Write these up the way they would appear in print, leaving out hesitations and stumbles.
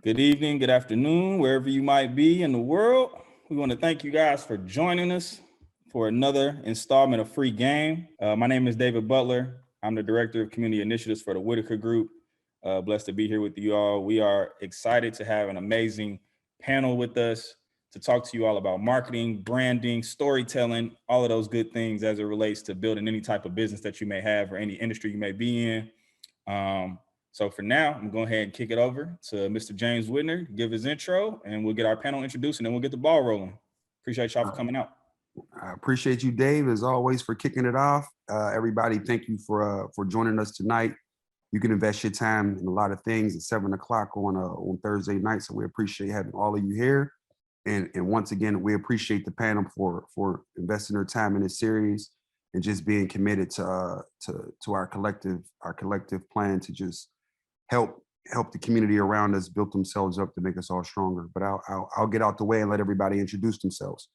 Good evening, good afternoon, wherever you might be in the world. We want to thank you guys for joining us for another installment of Free Game. My name is David Butler. I'm the Director of Community Initiatives for the Whitaker Group. Blessed to be here with you all. We are excited to have an amazing panel with us to talk to you all about marketing, branding, storytelling, all of those good things as it relates to building any type of business that you may have or any industry you may be in. So for now, I'm going to go ahead and kick it over to Mr. James Whitner to give his intro, and we'll get our panel introduced, and then we'll get the ball rolling. Appreciate y'all for coming out. I appreciate you, Dave, as always, for kicking it off. Everybody, thank you for joining us tonight. You can invest your time in a lot of things at 7 o'clock on Thursday night, so we appreciate having all of you here. And once again, we appreciate the panel for investing their time in this series and just being committed to our collective plan to just help the community around us build themselves up to make us all stronger. But I'll get out the way and let everybody introduce themselves.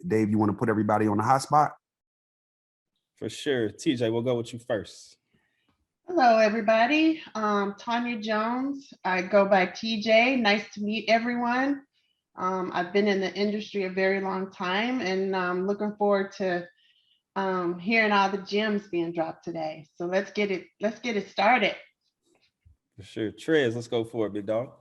Dave, you want to put everybody on the hot spot? For sure. TJ, we'll go with you first. Hello, everybody. Tanya Jones. I go by TJ. Nice to meet everyone. I've been in the industry a very long time, and I'm looking forward to hearing all the gems being dropped today. So let's get it started. For sure. Trez, let's go for it, big dog.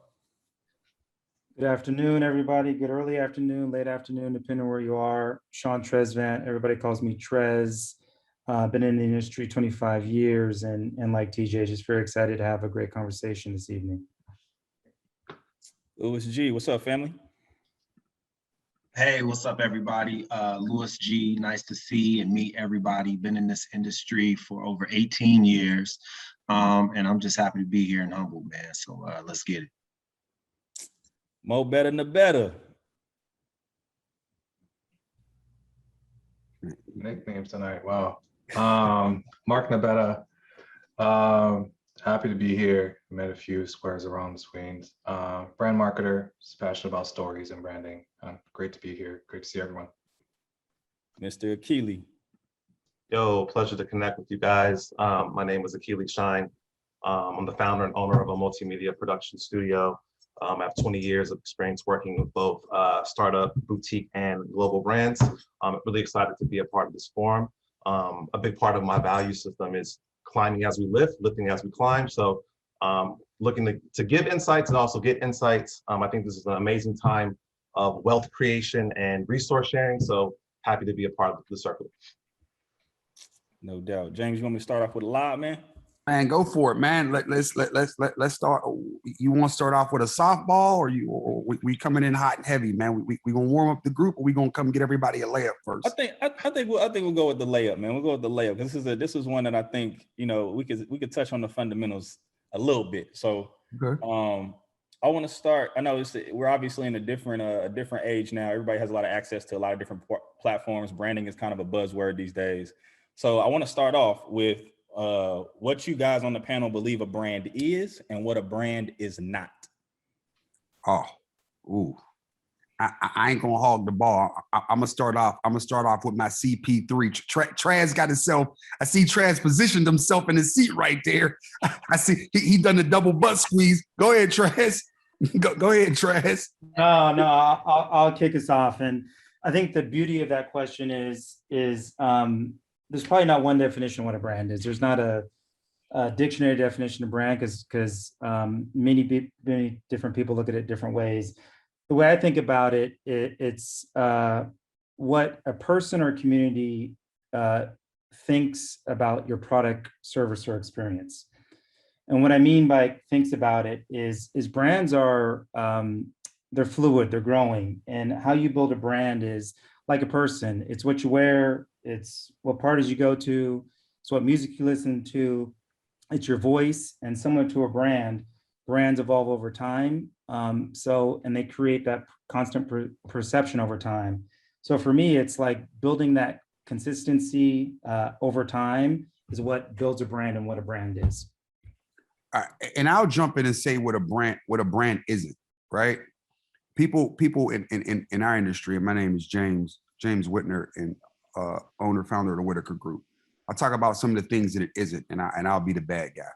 Good afternoon, everybody. Good early afternoon, late afternoon, depending on where you are. Sean Trezvant. Everybody calls me Trez. Been in the industry 25 years, and like TJ, just very excited to have a great conversation this evening. Louis G, what's up, family? Hey, what's up, everybody? Louis G, nice to see and meet everybody. Been in this industry for over 18 years, and I'm just happy to be here and humble, man. So let's get it. Mo better than the better. Nicknames tonight, wow. Mark Nabetta, happy to be here. Met a few squares around the swings. Brand marketer, just passionate about stories and branding. Great to be here. Great to see everyone. Mr. Akili. Yo, pleasure to connect with you guys. My name is Akili Shine. I'm the founder and owner of a multimedia production studio. I have 20 years of experience working with both startup, boutique, and global brands. I'm really excited to be a part of this forum. A big part of my value system is climbing as we lift, lifting as we climb. So looking to give insights and also get insights. I think this is an amazing time of wealth creation and resource sharing. So happy to be a part of the circle. No doubt. James, you want me to start off with a loud, man? Man, go for it, man. Let's start. You want to start off with a softball, or we coming in hot and heavy, man? We gonna warm up the group, or we gonna come get everybody a layup first? I think we'll go with the layup, man. We'll go with the layup because this is one that I think we could touch on the fundamentals a little bit. So okay. I want to start. I know we're obviously in a different age now. Everybody has a lot of access to a lot of different platforms. Branding is kind of a buzzword these days. So I want to start off with what you guys on the panel believe a brand is and what a brand is not. Oh, ooh. I ain't gonna hog the ball. I'm gonna start off with my CP3. Trez got himself. I see Trez positioned himself in his seat right there. I see he done the double butt squeeze. Go ahead, Trez. Go ahead, Trez. No, I'll kick us off. And I think the beauty of that question is there's probably not one definition of what a brand is. There's not a dictionary definition of brand because many different people look at it different ways. The way I think about it, it's what a person or community thinks about your product, service, or experience. And what I mean by thinks about it is brands are, they're fluid, they're growing. And how you build a brand is like a person. It's what you wear, it's what parties you go to, it's what music you listen to, it's your voice. And similar to a brand, brands evolve over time. And they create that constant perception over time. So for me, it's like building that consistency over time is what builds a brand and what a brand is. And I'll jump in and say what a brand isn't, right? People in our industry, and my name is James Whitner, and owner, founder of the Whitaker Group. I'll talk about some of the things that it isn't, and I'll be the bad guy.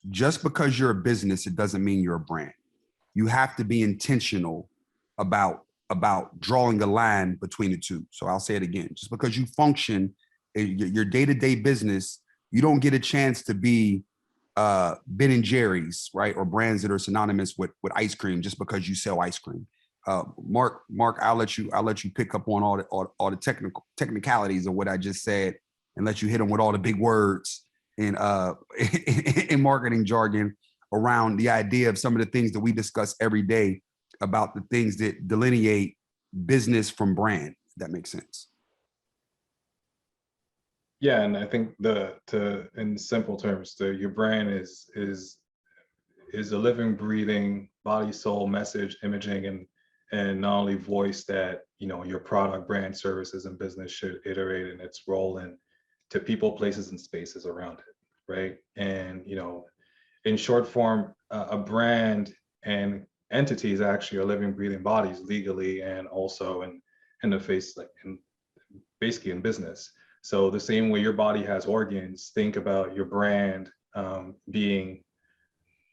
Just because you're a business, it doesn't mean you're a brand. you have to be intentional about drawing a line between the two. So I'll say it again, just because you function in your day-to-day business, you don't get a chance to be Ben and Jerry's, right? Or brands that are synonymous with ice cream just because you sell ice cream. Mark, I'll let you pick up on all the technicalities of what I just said and let you hit them with all the big words in marketing jargon around the idea of some of the things that we discuss every day about the things that delineate business from brand, if that makes sense. Yeah, and I think in simple terms, your brand is a living, breathing body, soul, message, imaging, and not only voice that your product, brand, services, and business should iterate in its role in to people, places, and spaces around it, right? And in short form, a brand and entities actually are living, breathing bodies legally and also in the face, basically in business. So the same way your body has organs, think about your brand being,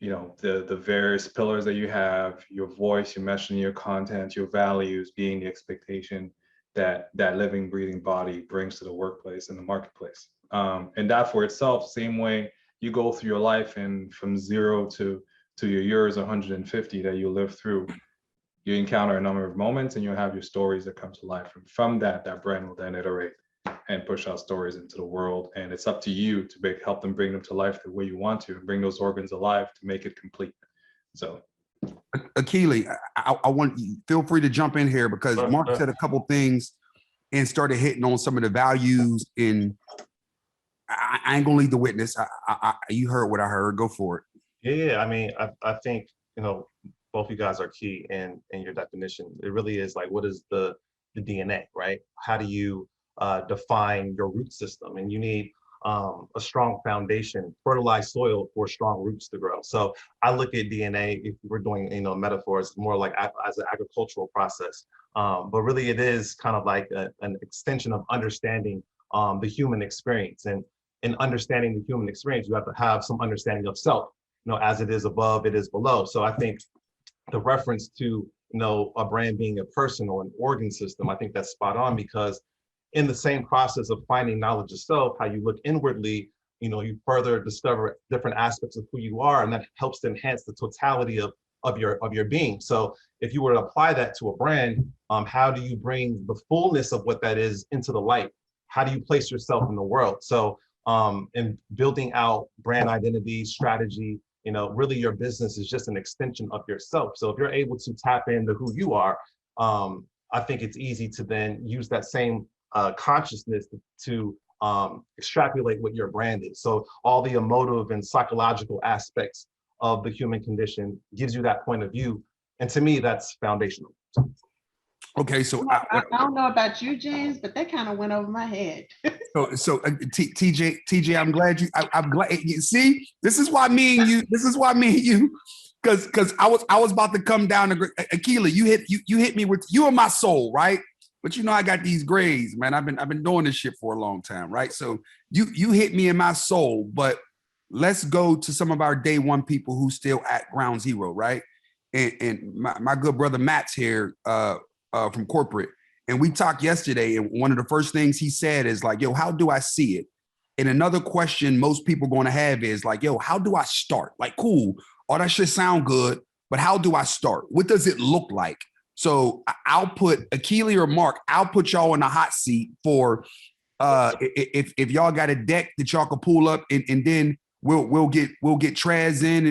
the various pillars that you have, your voice, your messaging, your content, your values being the expectation that living, breathing body brings to the workplace and the marketplace. And that for itself, same way you go through your life and from 0 to your years 150 that you live through, you encounter a number of moments and you have your stories that come to life. And from that brand will then iterate and push out stories into the world. And it's up to you to help them bring them to life the way you want to, and bring those organs alive to make it complete. So, Akili, I want you, feel free to jump in here because Mark said a couple things and started hitting on some of the values in, I ain't gonna lead the witness. You heard what I heard, go for it. Yeah, I mean, I think, both you guys are key in your definition. It really is like, what is the DNA, right? How do you define your root system? And you need a strong foundation, fertilized soil for strong roots to grow. So I look at DNA, if we're doing, metaphors, more like as an agricultural process. But really it is kind of like an extension of understanding the human experience. And in understanding the human experience, you have to have some understanding of self. As it is above, it is below. So I think the reference to, a brand being a person or an organ system, I think that's spot on, because in the same process of finding knowledge of self, how you look inwardly, you further discover different aspects of who you are, and that helps to enhance the totality of your being. So if you were to apply that to a brand, how do you bring the fullness of what that is into the light? How do you place yourself in the world? So in building out brand identity, strategy, really your business is just an extension of yourself. So if you're able to tap into who you are, I think it's easy to then use that same consciousness to extrapolate what your brand is. So all the emotive and psychological aspects of the human condition gives you that point of view. And to me, that's foundational. Okay, so I don't know about you, James, but that kind of went over my head. so TJ, I'm glad I'm glad you see. This is why me and you, because I was about to come down to Akila. You hit me with, you are my soul, right? But I got these grades, man. I've been doing this shit for a long time, right? So you hit me in my soul, but let's go to some of our day one people who still at ground zero, right? And my good brother Matt's here from corporate, and we talked yesterday, and one of the first things he said is like, yo, how do I see it? And another question most people going to have is like, yo, how do I start? Like, cool, all that shit sound good, but how do I start? What does it look like? So I'll put Akili or Mark, I'll put y'all in the hot seat for if y'all got a deck that y'all can pull up, and then we'll get Traz in,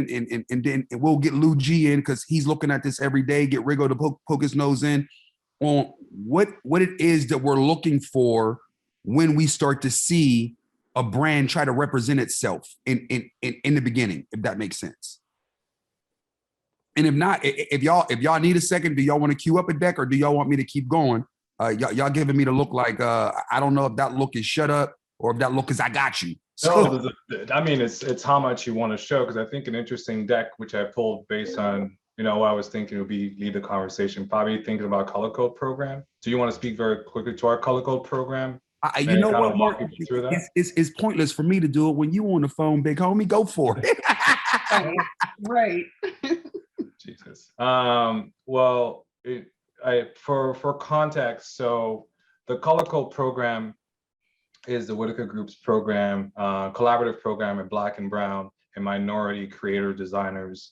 and then we'll get Lou G in, because he's looking at this every day. Get Rigo to poke his nose in on what it is that we're looking for when we start to see a brand try to represent itself in the beginning, if that makes sense. And if not, if y'all need a second, do y'all want to queue up a deck, or do y'all want me to keep going? Y'all giving me the look like I don't know if that look is shut up or if that look is I got you. So I mean, it's how much you want to show, because I think an interesting deck, which I pulled based on what I was thinking would be lead the conversation, probably thinking about color code program. Do you want to speak very quickly to our color code program? You know what, Mark? It's pointless for me to do it when you on the phone, big homie. Go for it. Right. Jesus. Well, for context, so the Color Code program is the Whitaker Group's program, collaborative program in Black and Brown and minority creator designers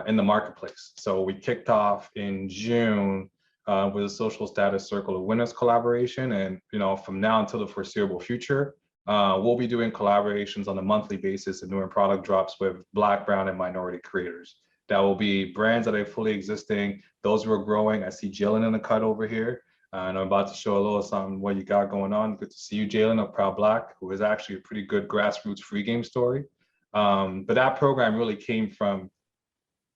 in the marketplace. So we kicked off in June with a social status circle of winners collaboration, and from now until the foreseeable future, we'll be doing collaborations on a monthly basis and doing product drops with Black, Brown, and minority creators. That will be brands that are fully existing, those who are growing. I see Jalen in the cut over here. And I'm about to show a little something what you got going on. Good to see you, Jalen, of Proud Black, who is actually a pretty good grassroots free game story. But that program really came from,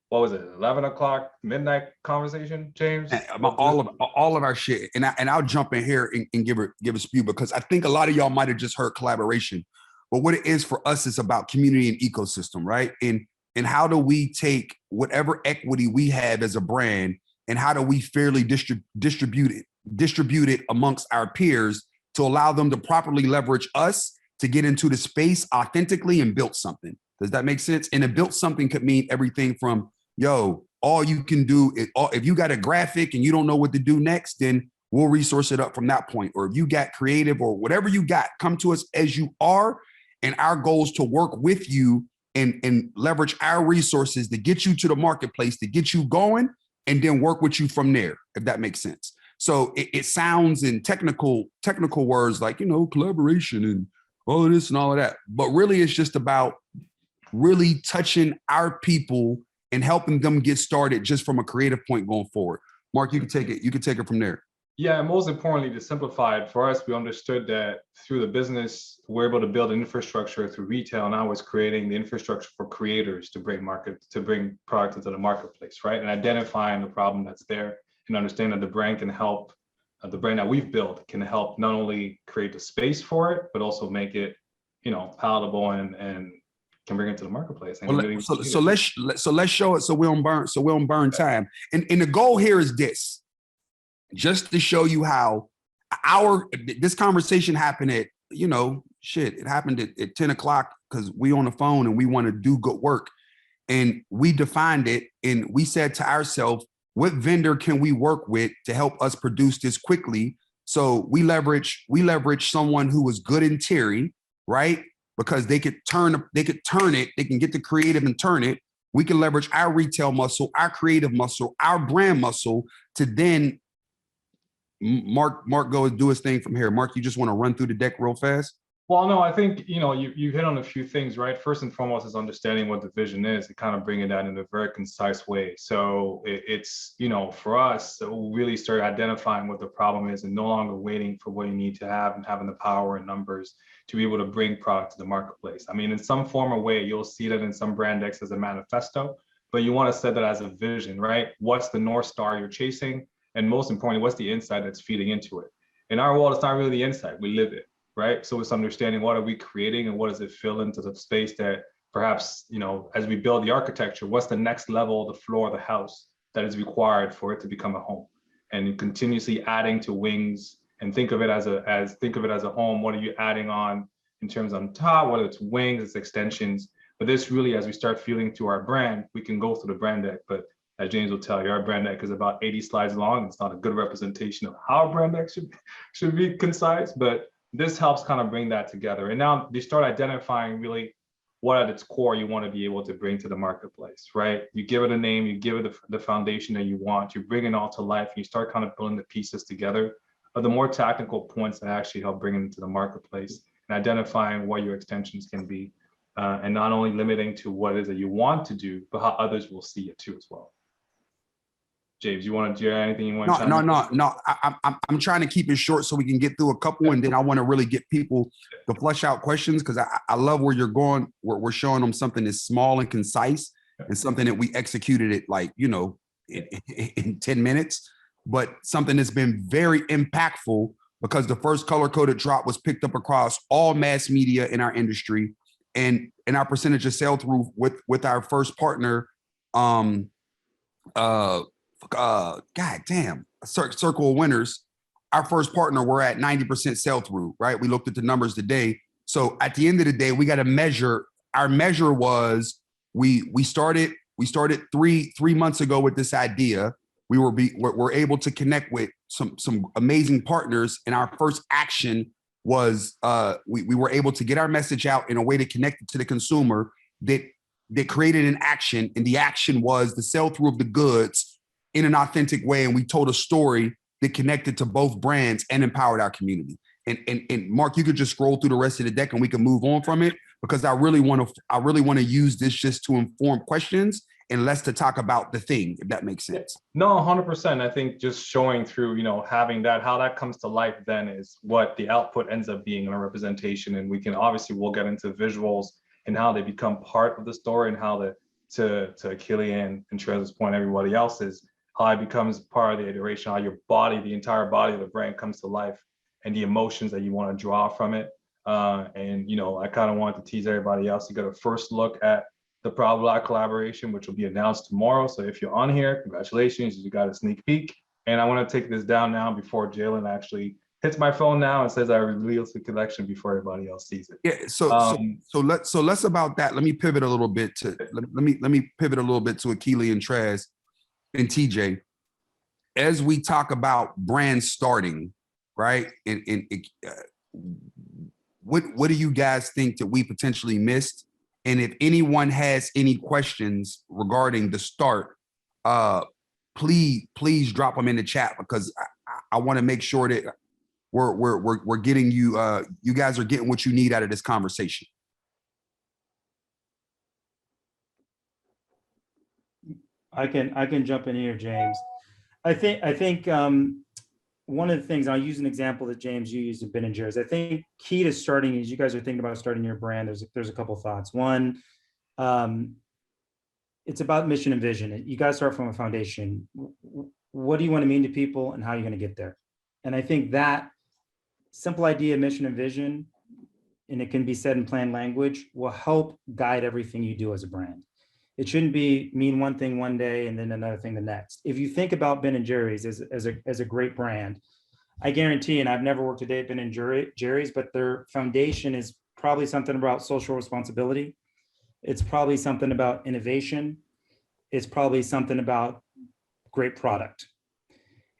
what was it, 11 o'clock midnight conversation, James? All of our shit, and I'll jump in here and give a spew, because I think a lot of y'all might have just heard collaboration, but what it is for us is about community and ecosystem, right? And how do we take whatever equity we have as a brand, and how do we fairly distribute it amongst our peers to allow them to properly leverage us to get into the space authentically and build something? Does that make sense? And a built something could mean everything from, yo, all you can do is, if you got a graphic and you don't know what to do next, then we'll resource it up from that point. Or if you got creative or whatever you got, come to us as you are. And our goal is to work with you and leverage our resources to get you to the marketplace, to get you going, and then work with you from there, if that makes sense. So it sounds in technical words like, collaboration and all of this and all of that. But really, it's just about really touching our people and helping them get started just from a creative point going forward. Mark, you can take it. You can take it from there. Yeah, and most importantly, to simplify it for us, we understood that through the business, we're able to build an infrastructure through retail. Now it's creating the infrastructure for creators to bring product into the marketplace, right? And identifying the problem that's there and understanding that the brand can help, the brand that we've built can help not only create the space for it, but also make it, palatable and can bring it to the marketplace. And well, so let's show it so we don't burn time. And the goal here is this. Just to show you how this conversation happened at, it happened at 10 o'clock because we on the phone and we want to do good work. And we defined it and we said to ourselves, what vendor can we work with to help us produce this quickly? So we leverage someone who was good in Terry, right? Because they can get the creative and turn it. We can leverage our retail muscle, our creative muscle, our brand muscle to then Mark go do his thing from here. Mark, you just want to run through the deck real fast? Well, no, I think, you hit on a few things, right? First and foremost is understanding what the vision is and kind of bringing that in a very concise way. So it's, for us, we really start identifying what the problem is and no longer waiting for what you need to have and having the power and numbers to be able to bring product to the marketplace. I mean, in some form or way, you'll see that in some brand decks as a manifesto, but you want to set that as a vision, right? What's the North Star you're chasing? And most importantly, what's the insight that's feeding into it? In our world, it's not really the insight, we live it, right? So it's understanding what are we creating and what does it fill into the space that perhaps, as we build the architecture, what's the next level, the floor of the house that is required for it to become a home? And continuously adding to wings and think of it as a home. What are you adding on in terms on top, whether it's wings, it's extensions. But this really, as we start feeling to our brand, we can go through the brand deck, but as James will tell you, our brand deck is about 80 slides long. It's not a good representation of how a brand deck should be concise, but this helps kind of bring that together. And now you start identifying really what at its core you want to be able to bring to the marketplace, right? You give it a name, you give it the foundation that you want, you bring it all to life, and you start kind of building the pieces together of the more technical points that actually help bring it into the marketplace and identifying what your extensions can be, and not only limiting to what it is that you want to do, but how others will see it too as well. James, do you have anything you want to No. I'm trying to keep it short so we can get through a couple, and then I want to really get people to flush out questions because I love where you're going. We're showing them something that's small and concise and something that we executed it like, in 10 minutes, but something that's been very impactful because the first color-coded drop was picked up across all mass media in our industry, and our percentage of sell-through with our first partner, God damn, Circle of Winners, our first partner, we're at 90% sell-through, right? We looked at the numbers today. So at the end of the day, we got to measure. Our measure was we started We started three months ago with this idea. We're able to connect with some amazing partners, and our first action was we were able to get our message out in a way to connect it to the consumer that created an action, and the action was the sell through of the goods in an authentic way, and we told a story that connected to both brands and empowered our community. And Mark, you could just scroll through the rest of the deck and we can move on from it, because I really want to use this just to inform questions and less to talk about the thing, if that makes sense. No, 100%. I think just showing through, having that, how that comes to life then is what the output ends up being in a representation. And we'll get into visuals and how they become part of the story, and how to Killian and Trez's point, everybody else's, how it becomes part of the iteration, how the entire body of the brand comes to life, and the emotions that you want to draw from it. I kind of wanted to tease everybody else to get a first look at the Proud Black collaboration, which will be announced tomorrow. So if you're on here, congratulations, you got a sneak peek. And I want to take this down now before Jalen actually hits my phone now and says I revealed the collection before everybody else sees it. Yeah. So let's about that. Let me pivot a little bit to let me pivot a little bit to Akili and Trez and TJ. As we talk about brands starting, right? What do you guys think that we potentially missed? And if anyone has any questions regarding the start, please drop them in the chat, because I want to make sure that we're getting you you guys are getting what you need out of this conversation. I can jump in here, James. I think one of the things, I'll use an example that James, you used in Ben & Jerry's. I think key to starting is, you guys are thinking about starting your brand. There's a couple thoughts. One, it's about mission and vision. You got to start from a foundation. What do you want to mean to people, and how are you going to get there? And I think that simple idea, mission and vision, and it can be said in plain language, will help guide everything you do as a brand. It shouldn't mean one thing one day and then another thing the next. If you think about Ben & Jerry's as a great brand, I guarantee, and I've never worked a day at Ben & Jerry's, but their foundation is probably something about social responsibility. It's probably something about innovation. It's probably something about great product.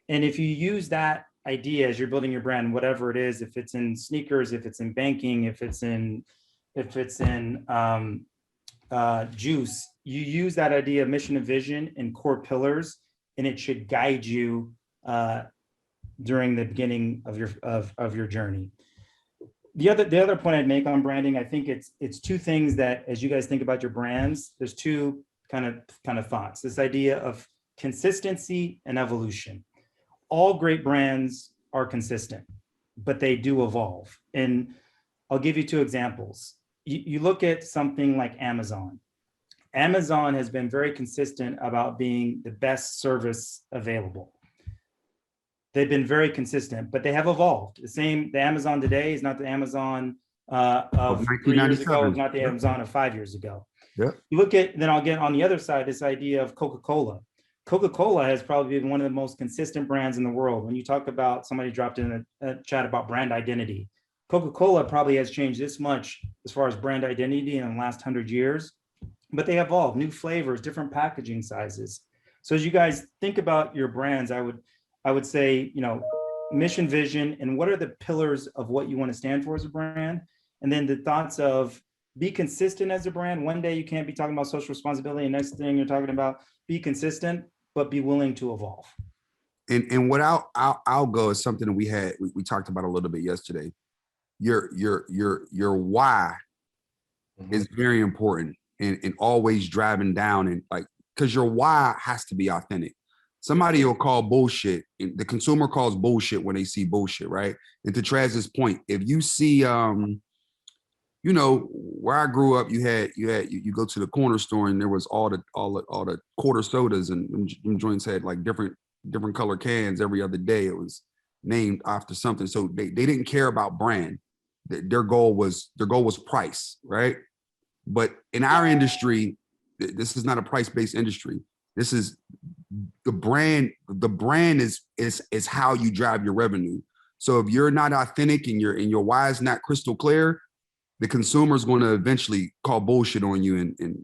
And if you use that idea as you're building your brand, whatever it is, if it's in sneakers, if it's in banking, if it's in juice, you use that idea of mission and vision and core pillars, and it should guide you during the beginning of your journey. The other point I'd make on branding, I think it's two things that, as you guys think about your brands, there's two kind of thoughts. This idea of consistency and evolution. All great brands are consistent, but they do evolve. And I'll give you two examples. You look at something like Amazon. Amazon has been very consistent about being the best service available. They've been very consistent, but they have evolved. The Amazon today is not the Amazon of 3 years ago, it's not the Amazon of 5 years ago. Yeah. You look at, then I'll get on the other side, this idea of Coca-Cola. Coca-Cola has probably been one of the most consistent brands in the world. When you talk about, somebody dropped in a chat about brand identity. Coca-Cola probably has changed this much as far as brand identity in the last 100 years, but they evolved, new flavors, different packaging sizes. So as you guys think about your brands, I would say, mission, vision, and what are the pillars of what you want to stand for as a brand? And then the thoughts of be consistent as a brand. One day you can't be talking about social responsibility, and next thing you're talking about be consistent, but be willing to evolve. And what I'll go is something that we talked about a little bit yesterday. Your why is very important, and always driving down, and because your why has to be authentic. Somebody will call bullshit, and the consumer calls bullshit when they see bullshit, right? And to Traz's point, if you see, where I grew up, you go to the corner store and there was all the quarter sodas, and them joints had like different color cans every other day. It was named after something. So they didn't care about brand. Their goal was price, right? But in our industry, this is not a price-based industry. This is the brand. The brand is how you drive your revenue. So if you're not authentic and your why is not crystal clear, the consumer is going to eventually call bullshit on you, and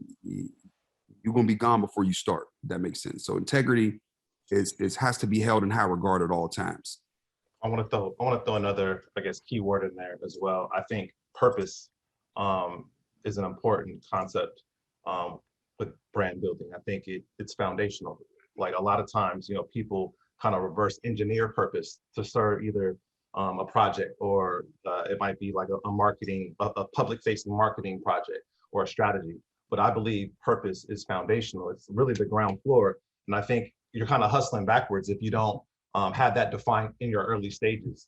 you're going to be gone before you start. That makes sense. So integrity has to be held in high regard at all times. I want to throw another, I guess, key word in there as well. I think purpose is an important concept with brand building. I think it's foundational. Like a lot of times, people kind of reverse engineer purpose to serve either a project, or it might be like a public facing marketing project or a strategy. But I believe purpose is foundational. It's really the ground floor. And I think you're kind of hustling backwards if you don't have that defined in your early stages.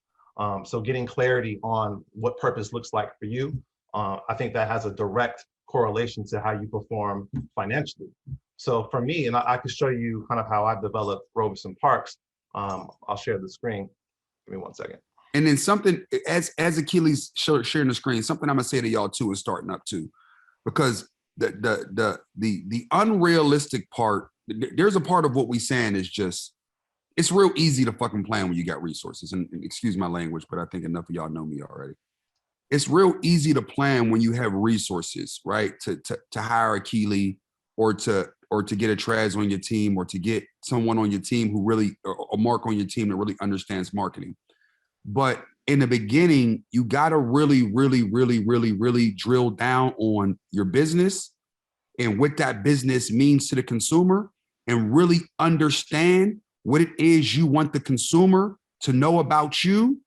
So getting clarity on what purpose looks like for you, I think that has a direct correlation to how you perform financially. So for me, and I could show you kind of how I've developed Robeson Parks. I'll share the screen. Give me 1 second. And then something, as Achilles sharing the screen, something I'm gonna say to y'all too is starting up too, because the unrealistic part, there's a part of what we saying is just, it's real easy to fucking plan when you got resources. And excuse my language, but I think enough of y'all know me already. It's real easy to plan when you have resources, right? To hire a Keely or to get a Traz on your team, or to get someone on your team who really, or Mark on your team that really understands marketing. But in the beginning, you got to really drill down on your business and what that business means to the consumer, and really understand what it is you want the consumer to know about you,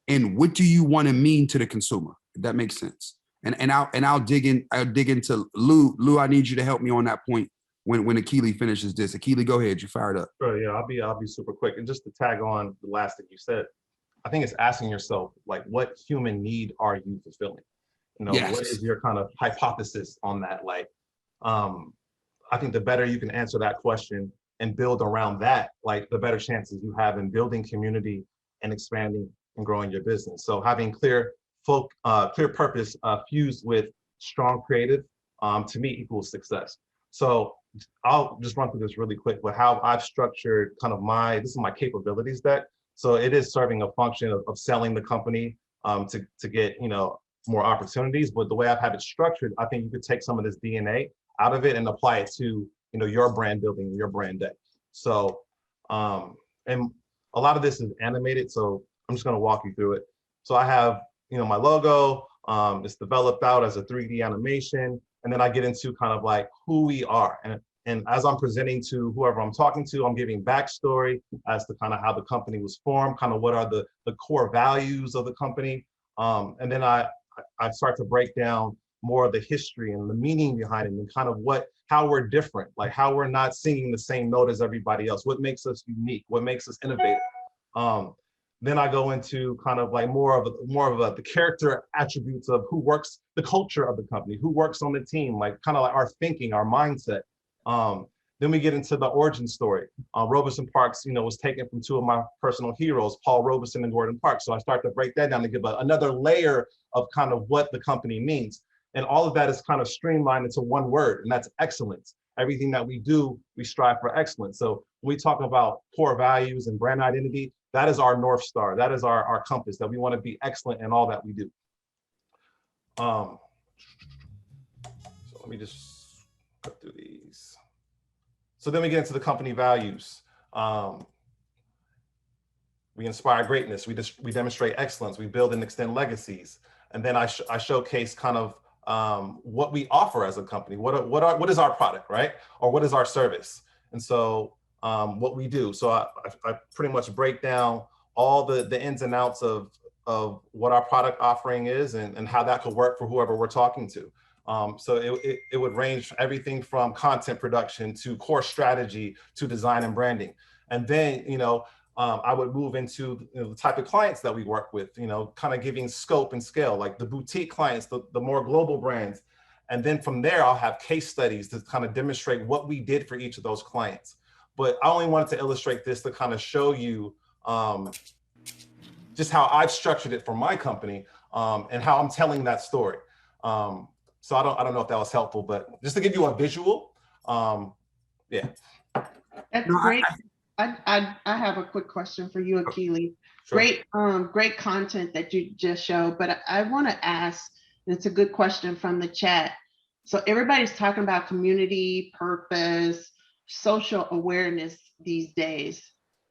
and what do you want to mean to the consumer, if that makes sense. And I'll dig into Lou. Lou, I need you to help me on that point when Akili finishes this. Akili, go ahead. You fired up. Sure, yeah, I'll be super quick. And just to tag on the last thing you said, I think it's asking yourself, like, what human need are you fulfilling? Yes. What is your kind of hypothesis on that? Like, I think the better you can answer that question and build around that, like, the better chances you have in building community and expanding and growing your business. So having clear purpose fused with strong creative, to me, equals success. So I'll just run through this really quick, but how I've structured kind of this is my capabilities deck. So it is serving a function of selling the company to get, more opportunities. But the way I've had it structured, I think you could take some of this DNA out of it and apply it to, your brand building, your brand deck. So, and a lot of this is animated, so I'm just gonna walk you through it. So I have, my logo, it's developed out as a 3D animation, and then I get into kind of like who we are. And as I'm presenting to whoever I'm talking to, I'm giving backstory as to kind of how the company was formed, kind of what are the core values of the company. And then I start to break down more of the history and the meaning behind it, and kind of how we're different, like how we're not singing the same note as everybody else, what makes us unique, what makes us innovative. Then I go into kind of like more of the character attributes of who works, the culture of the company, who works on the team, like kind of like our thinking, our mindset. Then we get into the origin story. Robeson Parks, was taken from two of my personal heroes, Paul Robeson and Gordon Parks. So I start to break that down to give another layer of kind of what the company means. And all of that is kind of streamlined into one word, and that's excellence. Everything that we do, we strive for excellence. So when we talk about core values and brand identity, that is our North Star. That is our compass, that we want to be excellent in all that we do. So let me just cut through these. So then we get into the company values. We inspire greatness. We demonstrate excellence. We build and extend legacies. And then I showcase kind of what we offer as a company. What is our product, right? Or what is our service? And so what we do. So I pretty much break down all the ins and outs of what our product offering is, and how that could work for whoever we're talking to. So it would range everything from content production to core strategy to design and branding. And then, I would move into the type of clients that we work with, kind of giving scope and scale, like the boutique clients, the more global brands. And then from there, I'll have case studies to kind of demonstrate what we did for each of those clients. But I only wanted to illustrate this to kind of show you just how I've structured it for my company, and how I'm telling that story. So I don't know if that was helpful, but just to give you a visual, yeah. That's great. I have a quick question for you, Akili. Sure. Great content that you just showed, but I want to ask, and it's a good question from the chat. So everybody's talking about community, purpose, social awareness these days.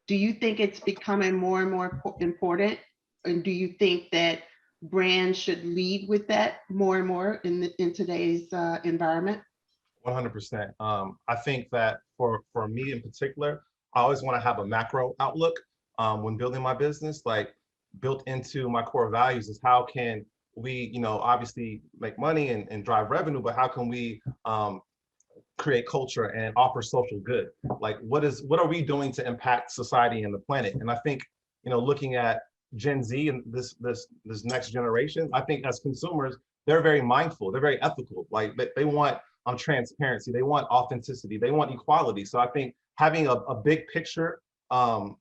Do you think it's becoming more and more important? And do you think that brands should lead with that more and more in today's environment? 100%. I think that for me in particular, I always want to have a macro outlook when building my business. Like, built into my core values is how can we, obviously make money and drive revenue, but how can we create culture and offer social good? Like, what are we doing to impact society and the planet? And I think, looking at Gen Z and this next generation, I think as consumers, they're very mindful, they're very ethical. Like, they want transparency, they want authenticity, they want equality. So I think having a big picture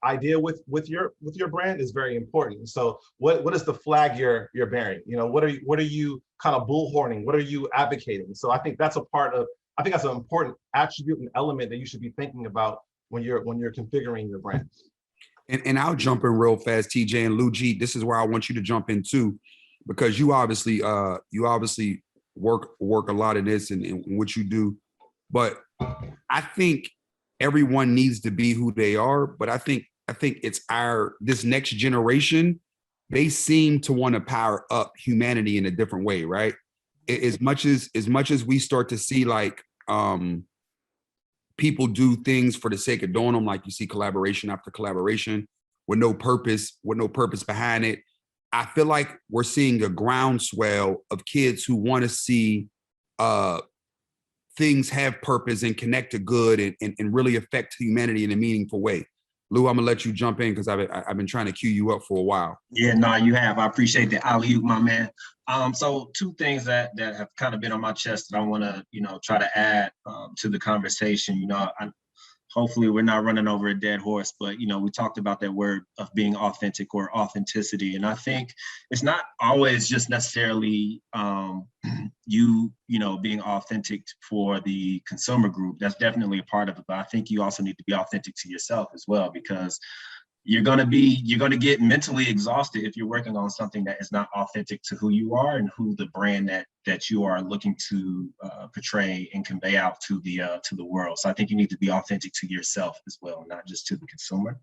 idea with your brand is very important. So what is the flag you're bearing? What are you kind of bullhorning? What are you advocating? So I think that's an important attribute and element that you should be thinking about when you're configuring your brand. And I'll jump in real fast, TJ and Lou G. This is where I want you to jump in too, because you obviously work a lot in this and what you do. But I think everyone needs to be who they are. But I think it's this next generation, they seem to want to power up humanity in a different way, right? As much as we start to see like people do things for the sake of doing them, like you see collaboration after collaboration with no purpose behind it. I feel like we're seeing a groundswell of kids who want to see things have purpose and connect to good and really affect humanity in a meaningful way. Lou, I'm gonna let you jump in because I've been trying to cue you up for a while. Yeah, no, you have. I appreciate the alley-oop, my man. So two things that have kind of been on my chest that I want to, try to add to the conversation. Hopefully we're not running over a dead horse, but we talked about that word of being authentic or authenticity, and I think it's not always just necessarily being authentic for the consumer group. That's definitely a part of it, but I think you also need to be authentic to yourself as well, because you're going to get mentally exhausted if you're working on something that is not authentic to who you are and who the brand that you are looking to portray and convey out to the world. So I think you need to be authentic to yourself as well, not just to the consumer.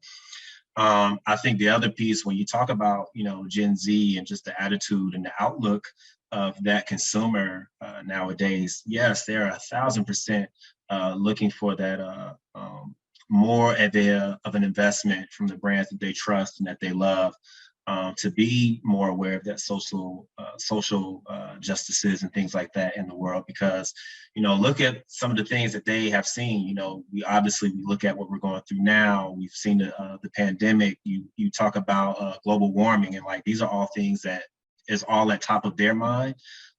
I think the other piece, when you talk about, Gen Z and just the attitude and the outlook of that consumer nowadays, yes, they're 1,000% looking for that more of an investment from the brands that they trust and that they love, to be more aware of that social justices and things like that in the world. Because, look at some of the things that they have seen. We look at what we're going through now. We've seen the pandemic. You talk about global warming, and like these are all things that is all at top of their mind.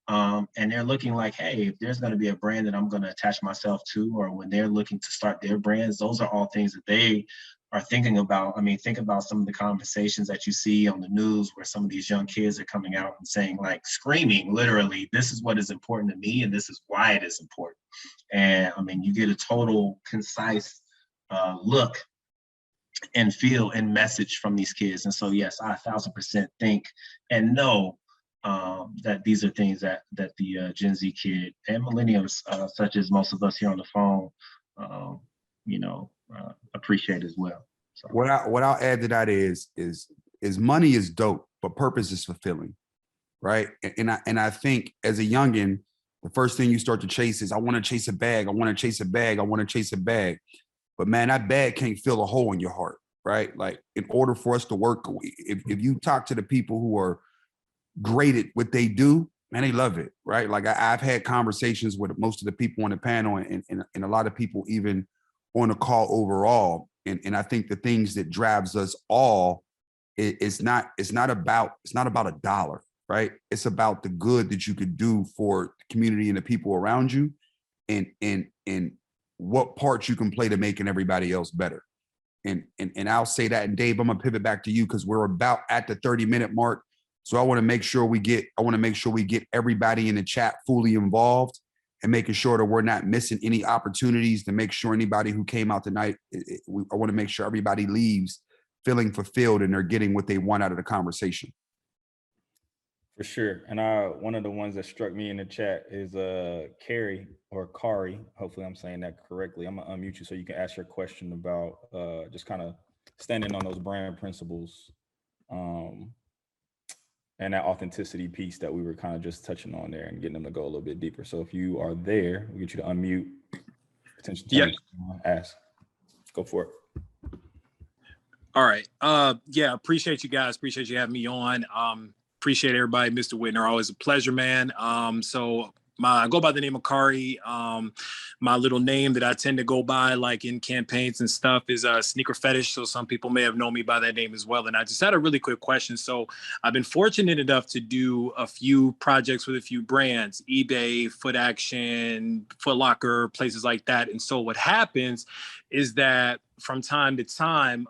And they're looking like, hey, if there's going to be a brand that I'm going to attach myself to, or when they're looking to start their brands, those are all things that they are thinking about. I mean, think about some of the conversations that you see on the news where some of these young kids are coming out and saying, like, screaming, literally, this is what is important to me and this is why it is important. And I mean, you get a total concise look and feel and message from these kids. And so, yes, I 1,000% think and know that these are things that the Gen Z kid and millennials, such as most of us here on the phone, appreciate as well. So. What I'll add to that is money is dope, but purpose is fulfilling, right? And I think as a youngin, the first thing you start to chase is, I want to chase a bag, I want to chase a bag, I want to chase a bag. But man, that bag can't fill a hole in your heart, right? Like, in order for us to work, if you talk to the people who are great at what they do, man, they love it, right? Like, I've had conversations with most of the people on the panel and a lot of people even on the call overall. And I think the things that drives us all, it's not about a dollar, right? It's about the good that you could do for the community and the people around you, and what part you can play to making everybody else better. And I'll say that, and Dave, I'm gonna pivot back to you because we're about at the 30-minute mark. So I want to make sure we get everybody in the chat fully involved and making sure that we're not missing any opportunities to make sure anybody who came out tonight, I want to make sure everybody leaves feeling fulfilled and they're getting what they want out of the conversation. For sure. And one of the ones that struck me in the chat is Carrie or Kari. Hopefully I'm saying that correctly. I'm gonna unmute you so you can ask your question about just kind of standing on those brand principles um, and that authenticity piece that we were kind of just touching on there and getting them to go a little bit deeper. So if you are there, we get you to unmute, potentially Yeah. ask. Go for it. All right. Yeah, appreciate you guys. Appreciate you having me on. Appreciate everybody, Mr. Whitner. Always a pleasure, man. I go by the name of Kari. My little name that I tend to go by, like in campaigns and stuff, is Sneaker Fetish. So some people may have known me by that name as well. And I just had a really quick question. So I've been fortunate enough to do a few projects with a few brands, eBay, Foot Action, Foot Locker, places like that. And so what happens is that from time to time,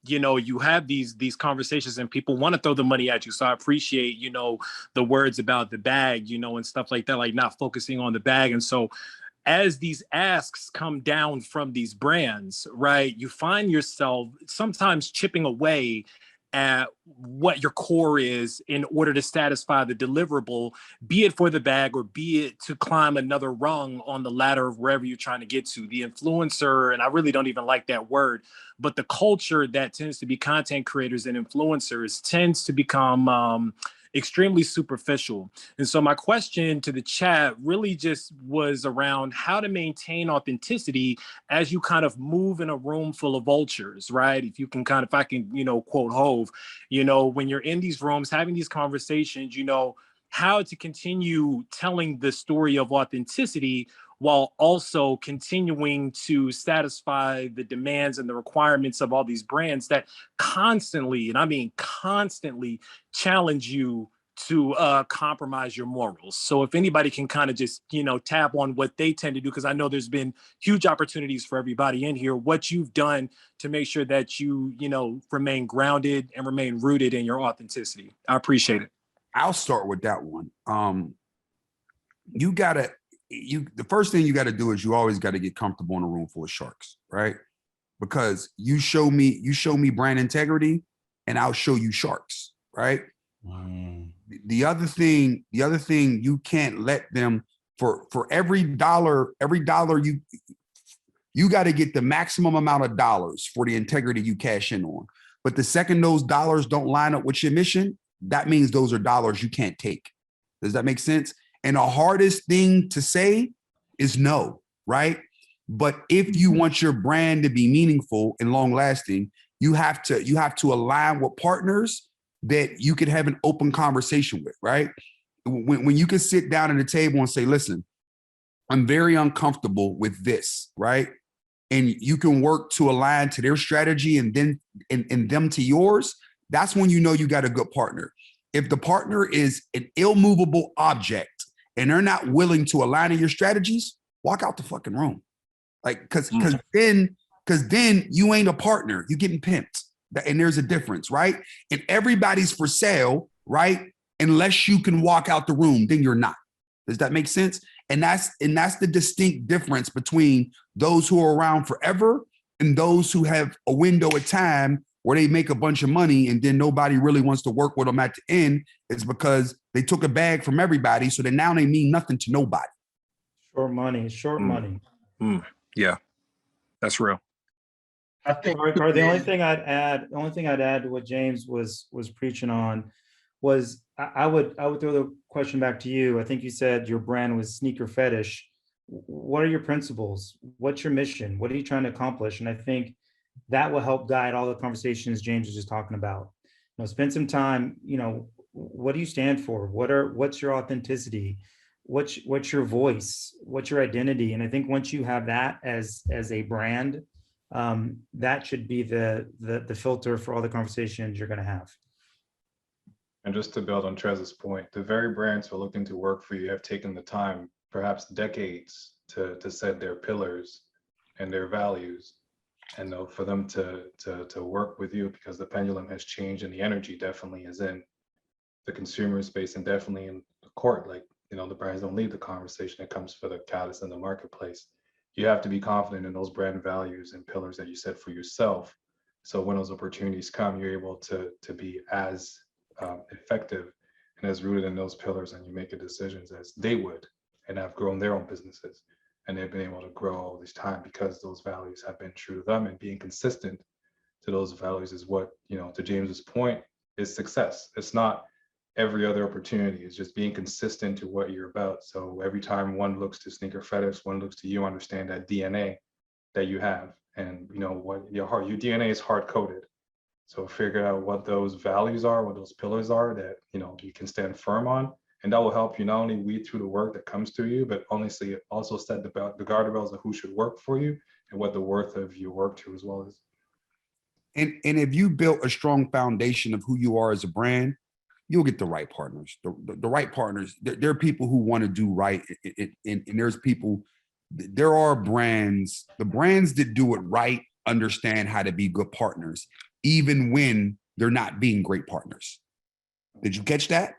you have these conversations and people want to throw the money at you. So I appreciate, the words about the bag, and stuff like that, like not focusing on the bag. And so as these asks come down from these brands, right, you find yourself sometimes chipping away at what your core is in order to satisfy the deliverable, be it for the bag or be it to climb another rung on the ladder of wherever you're trying to get to. The influencer, and I really don't even like that word, but the culture that tends to be content creators and influencers tends to become extremely superficial. And so my question to the chat really just was around how to maintain authenticity as you kind of move in a room full of vultures, right? If I can, quote Hove, when you're in these rooms, having these conversations, how to continue telling the story of authenticity while also continuing to satisfy the demands and the requirements of all these brands that constantly, and I mean constantly, challenge you to compromise your morals. So if anybody can kind of just, tap on what they tend to do, because I know there's been huge opportunities for everybody in here, what you've done to make sure that you, remain grounded and remain rooted in your authenticity. I appreciate it. I'll start with that one. The first thing you got to do is you always got to get comfortable in a room full of sharks, right? Because you show me brand integrity and I'll show you sharks, right? The other thing you can't let them, for every dollar you got to get the maximum amount of dollars for the integrity you cash in on. But the second those dollars don't line up with your mission, that means those are dollars you can't take. Does that make sense? And the hardest thing to say is no, right? But if you want your brand to be meaningful and long lasting, you have to align with partners that you could have an open conversation with, right? When you can sit down at the table and say, listen, I'm very uncomfortable with this, right? And you can work to align to their strategy and then and them to yours. That's when you know you got a good partner. If the partner is an immovable object and they're not willing to align in your strategies, walk out the fucking room. Like, because then you ain't a partner. You're getting pimped. And there's a difference, right? And everybody's for sale, right? Unless you can walk out the room, then you're not. Does that make sense? And that's the distinct difference between those who are around forever and those who have a window of time where they make a bunch of money and then nobody really wants to work with them at the end. It's because they took a bag from everybody, so that now they mean nothing to nobody. Short money. Yeah, that's real. I think The only thing I'd add to what James was preaching on was I would throw the question back to you. I think you said your brand was Sneaker Fetish. What are your principles? What's your mission? What are you trying to accomplish? And I think that will help guide all the conversations James was just talking about. Spend some time, what do you stand for? What's your authenticity? What's your voice? What's your identity? And I think once you have that as a brand, that should be the filter for all the conversations you're going to have. And just to build on Trez's point, the very brands who are looking to work for you have taken the time, perhaps decades, to set their pillars and their values, and for them to work with you, because the pendulum has changed and the energy definitely is in the consumer space and definitely in the court. Like, the brands don't lead the conversation. It comes for the catalyst in the marketplace. You have to be confident in those brand values and pillars that you set for yourself. So when those opportunities come, you're able to be as effective and is rooted in those pillars, and you make the decisions as they would and have grown their own businesses. And they've been able to grow all this time because those values have been true to them, and being consistent to those values is what, to James's point, is success. It's not every other opportunity. It's just being consistent to what you're about. So every time one looks to Sneaker Fetish, one looks to you, understand that DNA that you have, and what your DNA is hard coded. So figure out what those values are, what those pillars are that you can stand firm on, and that will help you not only weed through the work that comes to you, but honestly also set the guardrails of who should work for you and what the worth of your work to as well is. And if you built a strong foundation of who you are as a brand, you'll get the right partners. The right partners. There are people who want to do right, and there's people. There are brands. The brands that do it right understand how to be good partners, even when they're not being great partners. Did you catch that?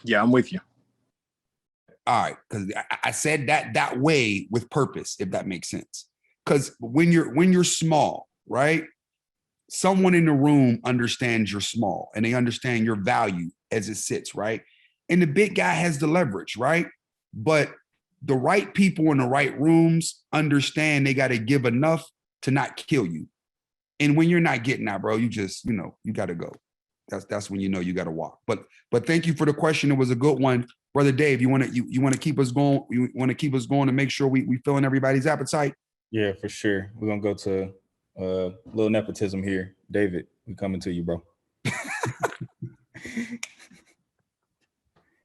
Yeah, I'm with you. All right, because I said that way with purpose, if that makes sense. Because when you're small, right? Someone in the room understands you're small, and they understand your value as it sits, right? And the big guy has the leverage, right? But the right people in the right rooms understand they got to give enough to not kill you. And when you're not getting that, bro, you just, you got to go. That's when you got to walk. But thank you for the question. It was a good one, brother Dave. You want to keep us going? You want to keep us going to make sure we filling everybody's appetite? Yeah, for sure. We're gonna go to a little nepotism here. David, we coming to you, bro.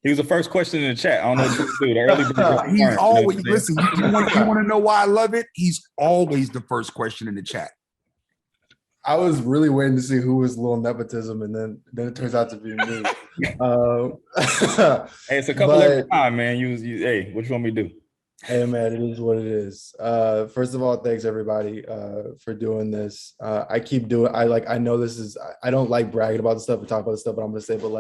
He was the first question in the chat. I don't know what you do. The early bird He's return, always listen. You want to know why I love it? He's always the first question in the chat. I was really waiting to see who was little nepotism, and then it turns out to be me. Hey, it's a couple every time, man. Hey, what you want me to do? Hey, man, it is what it is. First of all, thanks everybody for doing this. I know this is, I don't like bragging about the stuff and talk about the stuff, but I'm gonna say, but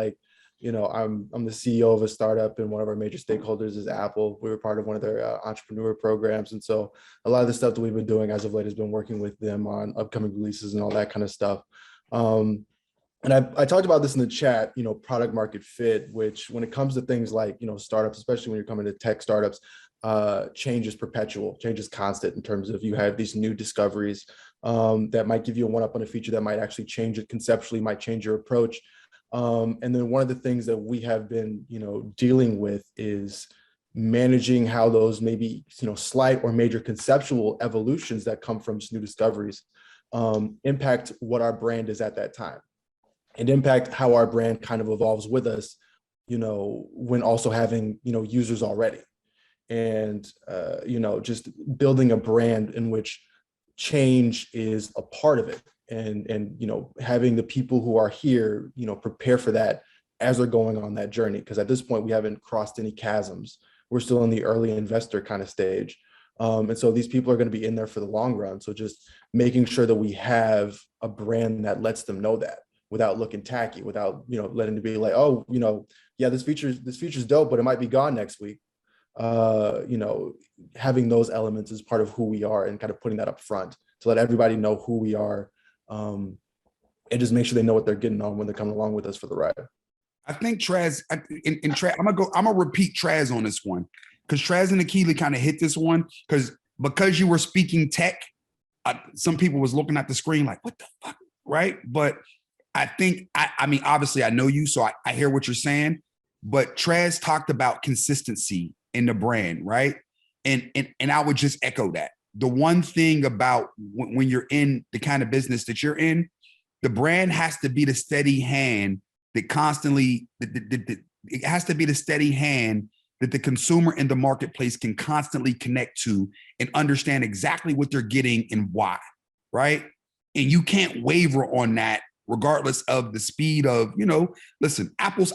I'm the CEO of a startup, and one of our major stakeholders is Apple. We were part of one of their entrepreneur programs. And so a lot of the stuff that we've been doing as of late has been working with them on upcoming releases and all that kind of stuff. And I talked about this in the chat, product market fit, which when it comes to things like, startups, especially when you're coming to tech startups, change is perpetual, change is constant in terms of you have these new discoveries that might give you a one-up on a feature that might actually change it conceptually, might change your approach. And then one of the things that we have been, dealing with is managing how those maybe, slight or major conceptual evolutions that come from new discoveries impact what our brand is at that time, and impact how our brand kind of evolves with us, when also having, users already. And, just building a brand in which change is a part of it. And having the people who are here, prepare for that as they're going on that journey. Because at this point, we haven't crossed any chasms. We're still in the early investor kind of stage. And so these people are going to be in there for the long run. So just making sure that we have a brand that lets them know that without looking tacky, without, letting it be like, oh, yeah, this feature's dope, but it might be gone next week. Having those elements is part of who we are, and kind of putting that up front to let everybody know who we are. And just make sure they know what they're getting on when they're coming along with us for the ride. I think Traz, I'm gonna repeat Traz on this one, because Traz and Akili kind of hit this one, because you were speaking tech, some people was looking at the screen like, what the fuck, right? But I think, I mean, obviously I know you, so I hear what you're saying, but Traz talked about consistency in the brand, right? And I would just echo that. The one thing about when you're in the kind of business that you're in, the brand has to be the steady hand that constantly, it has to be the steady hand that the consumer in the marketplace can constantly connect to and understand exactly what they're getting and why, right? And you can't waver on that regardless of the speed of, listen, apples.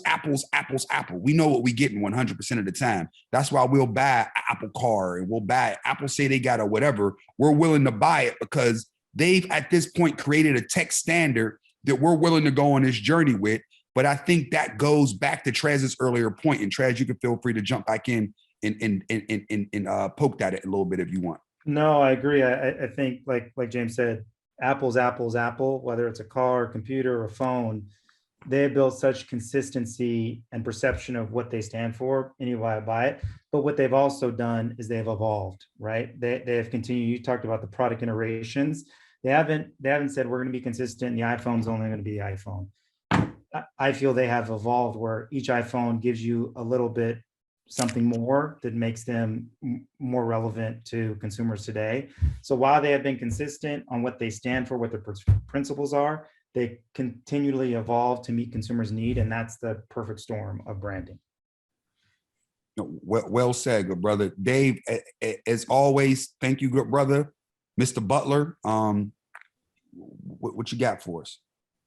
We know what we getting 100% of the time. That's why we'll buy an Apple car, and we'll buy Apple say they got a whatever. We're willing to buy it because they've at this point created a tech standard that we're willing to go on this journey with. But I think that goes back to Traz's earlier point. And Traz, you can feel free to jump back in and poke that a little bit if you want. No, I agree. I think like James said, Apple, whether it's a car, a computer, or a phone, they have built such consistency and perception of what they stand for, anybody buy it. But what they've also done is they've evolved, right? They have continued. You talked about the product iterations. They haven't said we're going to be consistent. The iPhone's only going to be the iPhone. I feel they have evolved where each iPhone gives you a little bit something more that makes them more relevant to consumers today. So while they have been consistent on what they stand for, what their principles are, they continually evolve to meet consumers' need, and that's the perfect storm of branding. Well said, good brother. Dave, as always, thank you, good brother. Mr. Butler, what you got for us?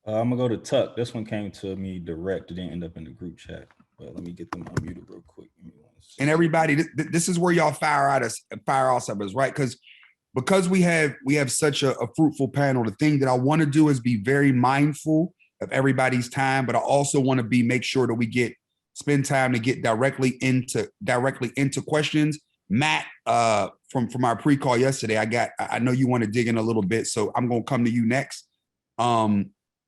I'm gonna go to Tuck. This one came to me direct. It didn't end up in the group chat, but let me get them unmuted real quick. And everybody, this is where y'all fire us up, right? Because we have such a fruitful panel. The thing that I want to do is be very mindful of everybody's time, but I also want to make sure that we spend time to get directly into questions. Matt, from our pre-call yesterday, I know you want to dig in a little bit, so I'm gonna come to you next.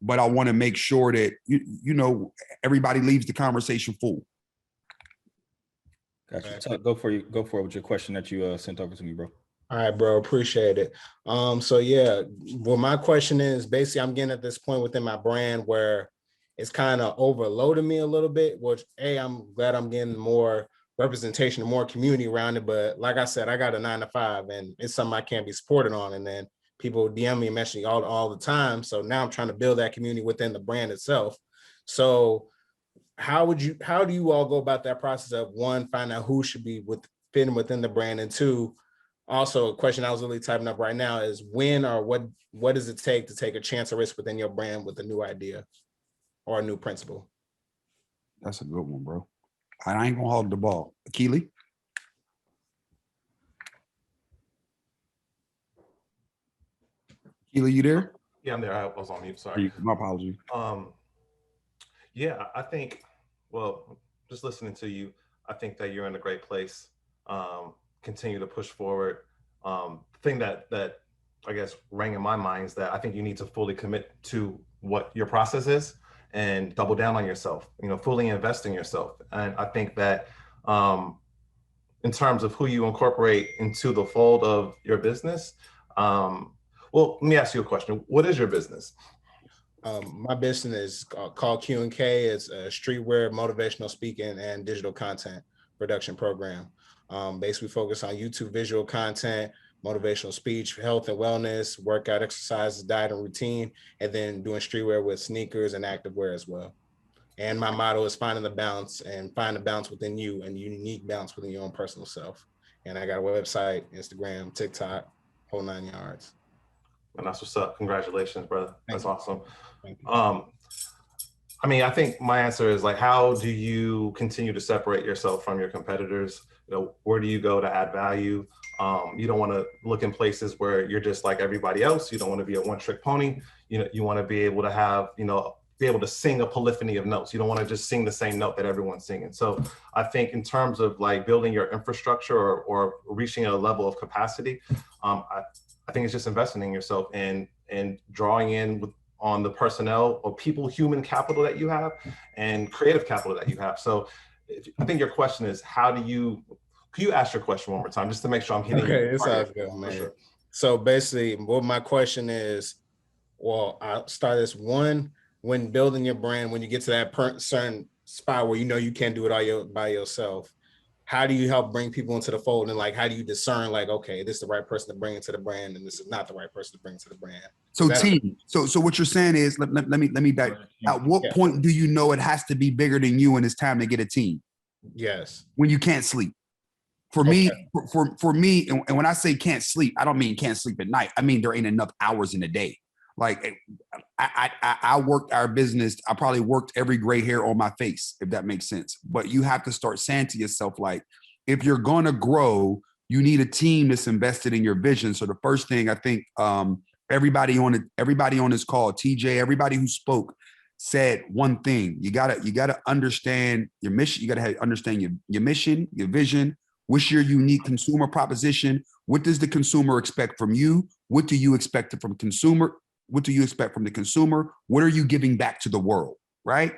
But I want to make sure that you know everybody leaves the conversation full. Gotcha. Tuck, go for it with your question that you sent over to me, bro. All right, bro, appreciate it. So yeah, well, my question is basically I'm getting at this point within my brand where it's kind of overloading me a little bit, which I'm glad I'm getting more representation and more community around it. But like I said, I got a 9-to-5 and it's something I can't be supported on. And then people DM me and message me all the time. So now I'm trying to build that community within the brand itself. So how do you all go about that process of, one, find out who should be fitting within the brand, and two, also a question I was really typing up right now is when or what does it take to take a chance or risk within your brand with a new idea or a new principle? That's a good one, bro. I ain't gonna hold the ball. Keely? Keely, you there? Yeah, I'm there. I was on mute. Sorry. My apologies. Yeah, I think, well, just listening to you, I think that you're in a great place. Continue to push forward. Thing that I guess rang in my mind is that I think you need to fully commit to what your process is and double down on yourself, fully invest in yourself. And I think that in terms of who you incorporate into the fold of your business, well, let me ask you a question. What is your business? My business is called Q&K. It's a streetwear, motivational speaking, and digital content production program. Basically focus on YouTube visual content, motivational speech, health and wellness, workout, exercises, diet and routine, and then doing streetwear with sneakers and activewear as well. And my motto is finding the balance and find the balance within you and unique balance within your own personal self. And I got a website, Instagram, TikTok, whole 9 yards. And that's what's up. Congratulations, brother. That's awesome. Thank you. I mean, I think my answer is like, how do you continue to separate yourself from your competitors? Where do you go to add value? You don't want to look in places where you're just like everybody else. You don't want to be a one-trick pony. You want to be able to have, be able to sing a polyphony of notes. You don't want to just sing the same note that everyone's singing. So I think in terms of like building your infrastructure or reaching a level of capacity, I think it's just investing in yourself and drawing in on the personnel or people, human capital that you have and creative capital that you have. So I think your question is, can you ask your question one more time just to make sure I'm hitting Okay, it's all good, man. Sure. So basically what my question is, well, I'll start this one, when building your brand, when you get to that certain spot where you can't do it all by yourself, how do you help bring people into the fold? And like, how do you discern like, okay, this is the right person to bring into the brand and this is not the right person to bring into the brand? So team, so what you're saying is, let me back. At what point do you know it has to be bigger than you and it's time to get a team? Yes. When you can't sleep. For me, for me, and when I say can't sleep, I don't mean can't sleep at night. I mean, there ain't enough hours in a day. Like I worked our business. I probably worked every gray hair on my face, if that makes sense. But you have to start saying to yourself, like, if you're going to grow, you need a team that's invested in your vision. So the first thing I think everybody on this call, TJ, everybody who spoke said one thing. You gotta understand your mission. You gotta understand your mission, your vision. What's your unique consumer proposition? What does the consumer expect from you? What do you expect from consumer? What do you expect from the consumer? What are you giving back to the world? right?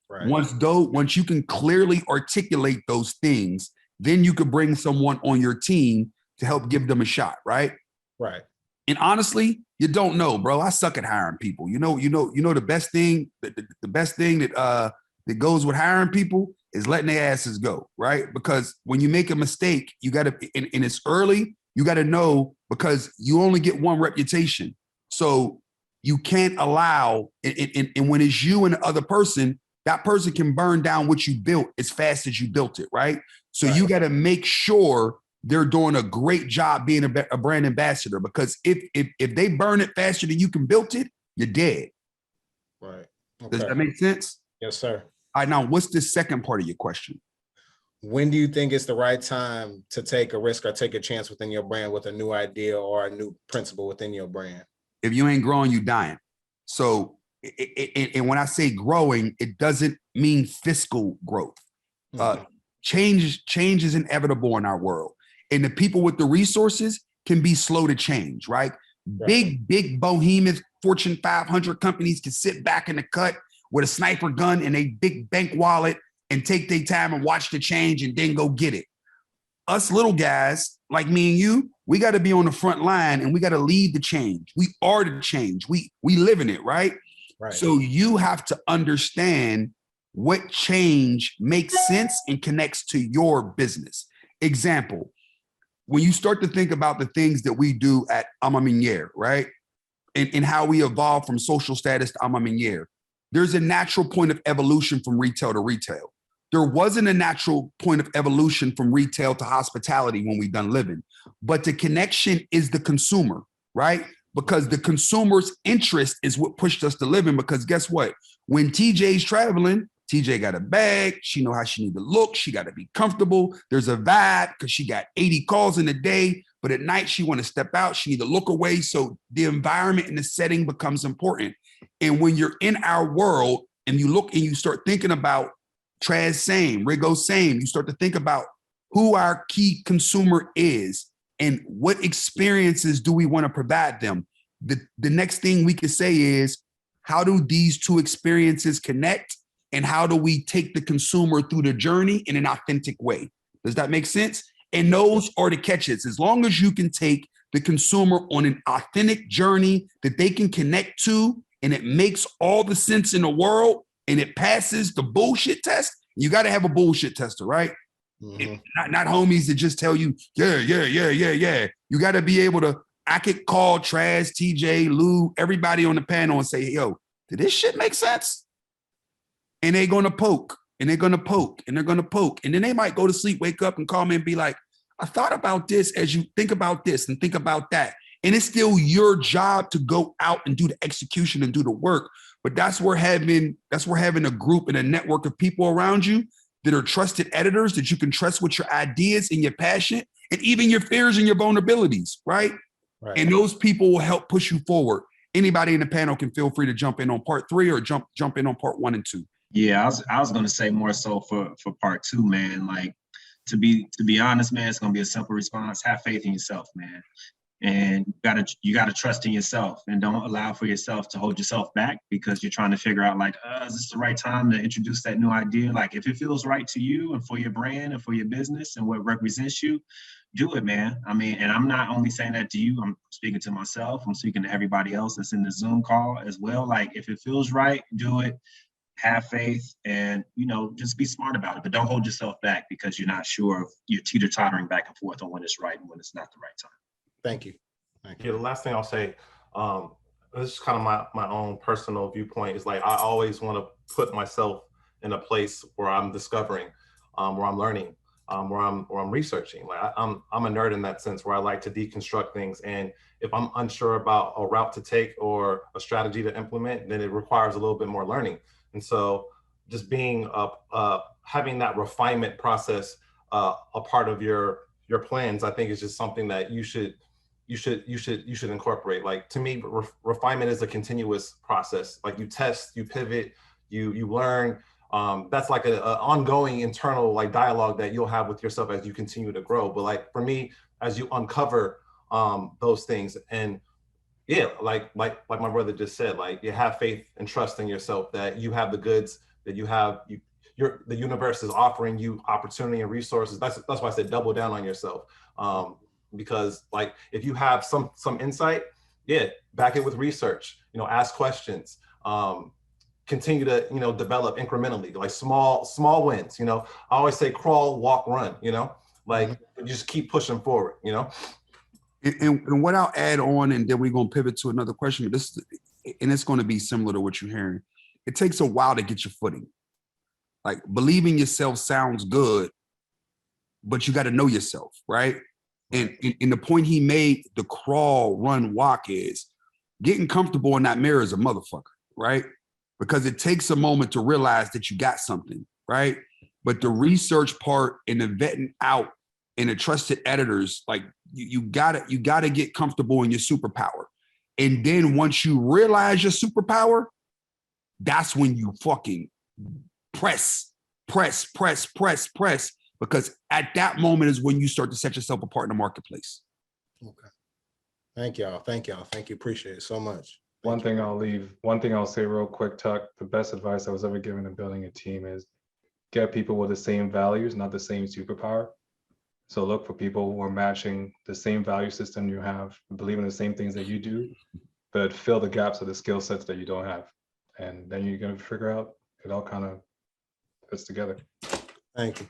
Right. Once you can clearly articulate those things, then you could bring someone on your team to help give them a shot, right? Right. And honestly, you don't know, bro. I suck at hiring people. The best thing, the best thing that goes with hiring people is letting their asses go, right? Because when you make a mistake, you got to, and it's early, you got to know, because you only get one reputation. So you can't allow, and when it's you and the other person, that person can burn down what you built as fast as you built it, right? So you got to make sure they're doing a great job being a brand ambassador, because if they burn it faster than you can build it, you're dead. Right. Does that make sense? Yes, sir. All right, now what's the second part of your question? When do you think it's the right time to take a risk or take a chance within your brand with a new idea or a new principle within your brand? If you ain't growing, you dying. So, and when I say growing, it doesn't mean fiscal growth. Change is inevitable in our world. And the people with the resources can be slow to change, right? Big behemoth Fortune 500 companies can sit back in the cut with a sniper gun and a big bank wallet and take their time and watch the change and then go get it. Us little guys like me and you, we got to be on the front line and we got to lead the change. We are the change. We live in it, right? So you have to understand what change makes sense and connects to your business. Example, when you start to think about the things that we do at Ama Miniere, right? And how we evolve from social status to Ama Miniere, there's a natural point of evolution from retail to retail. There wasn't a natural point of evolution from retail to hospitality when we done living, but the connection is the consumer, right? Because the consumer's interest is what pushed us to living. Because guess what? When TJ's traveling, TJ got a bag. She know how she need to look. She got to be comfortable. There's a vibe because she got 80 calls in a day, but at night she want to step out. She need to look away. So the environment and the setting becomes important. And when you're in our world and you look and you start thinking about Traz same, Rigo same, you start to think about who our key consumer is and what experiences do we want to provide them. The next thing we can say is, how do these two experiences connect? And how do we take the consumer through the journey in an authentic way? Does that make sense? And those are the catches. As long as you can take the consumer on an authentic journey that they can connect to, and it makes all the sense in the world, and it passes the bullshit test. You got to have a bullshit tester, right? Not homies that just tell you, yeah. You got to be able to, I could call Traz, TJ, Lou, everybody on the panel and say, yo, did this shit make sense? And they're going to poke, and they're going to poke, and they're going to poke. And then they might go to sleep, wake up and call me and be like, I thought about this as you think about this and think about that. And it's still your job to go out and do the execution and do the work. But that's where having a group and a network of people around you that are trusted editors that you can trust with your ideas and your passion and even your fears and your vulnerabilities, right? And those people will help push you forward. Anybody in the panel can feel free to jump in on part 3 or jump in on part 1 and 2. Yeah, I was gonna say more so for part 2, man. Like to be honest, man, it's gonna be a simple response. Have faith in yourself, man. And you gotta trust in yourself, and don't allow for yourself to hold yourself back because you're trying to figure out like, is this the right time to introduce that new idea? Like if it feels right to you and for your brand and for your business and what represents you, do it, man. I mean, and I'm not only saying that to you, I'm speaking to myself, I'm speaking to everybody else that's in the Zoom call as well. Like if it feels right, do it. Have faith and, just be smart about it, but don't hold yourself back because you're not sure if you're teeter-tottering back and forth on when it's right and when it's not the right time. Thank you. Yeah, the last thing I'll say, this is kind of my own personal viewpoint, is like I always want to put myself in a place where I'm discovering, where I'm learning, where I'm researching. Like I'm a nerd in that sense, where I like to deconstruct things. And if I'm unsure about a route to take or a strategy to implement, then it requires a little bit more learning. And so just being having that refinement process a part of your plans, I think is just something that you should incorporate. Like to me, refinement is a continuous process. Like you test, you pivot, you learn. That's like an ongoing internal like dialogue that you'll have with yourself as you continue to grow. But like for me, as you uncover those things and yeah, like my brother just said, like you have faith and trust in yourself that you have the goods, that you have the universe is offering you opportunity and resources. That's why I said double down on yourself. Because like if you have some insight, yeah, back it with research, ask questions, continue to, develop incrementally, like small wins, I always say crawl, walk, run, like you just keep pushing forward, And what I'll add on, and then we're going to pivot to another question, but and it's going to be similar to what you're hearing. It takes a while to get your footing. Like believing yourself sounds good, but you got to know yourself, right? And the point he made, the crawl, run, walk is getting comfortable in that mirror is a motherfucker, right? Because it takes a moment to realize that you got something, right? But the research part and the vetting out and the trusted editors, like you gotta get comfortable in your superpower. And then once you realize your superpower, that's when you fucking press, because at that moment is when you start to set yourself apart in the marketplace. Okay. Thank y'all. Thank y'all. Thank you. Appreciate it so much. One thing I'll say real quick, Tuck, the best advice I was ever given in building a team is get people with the same values, not the same superpower. So look for people who are matching the same value system you have, believe in the same things that you do, but fill the gaps of the skill sets that you don't have. And then you're going to figure out it all kind of fits together. Thank you.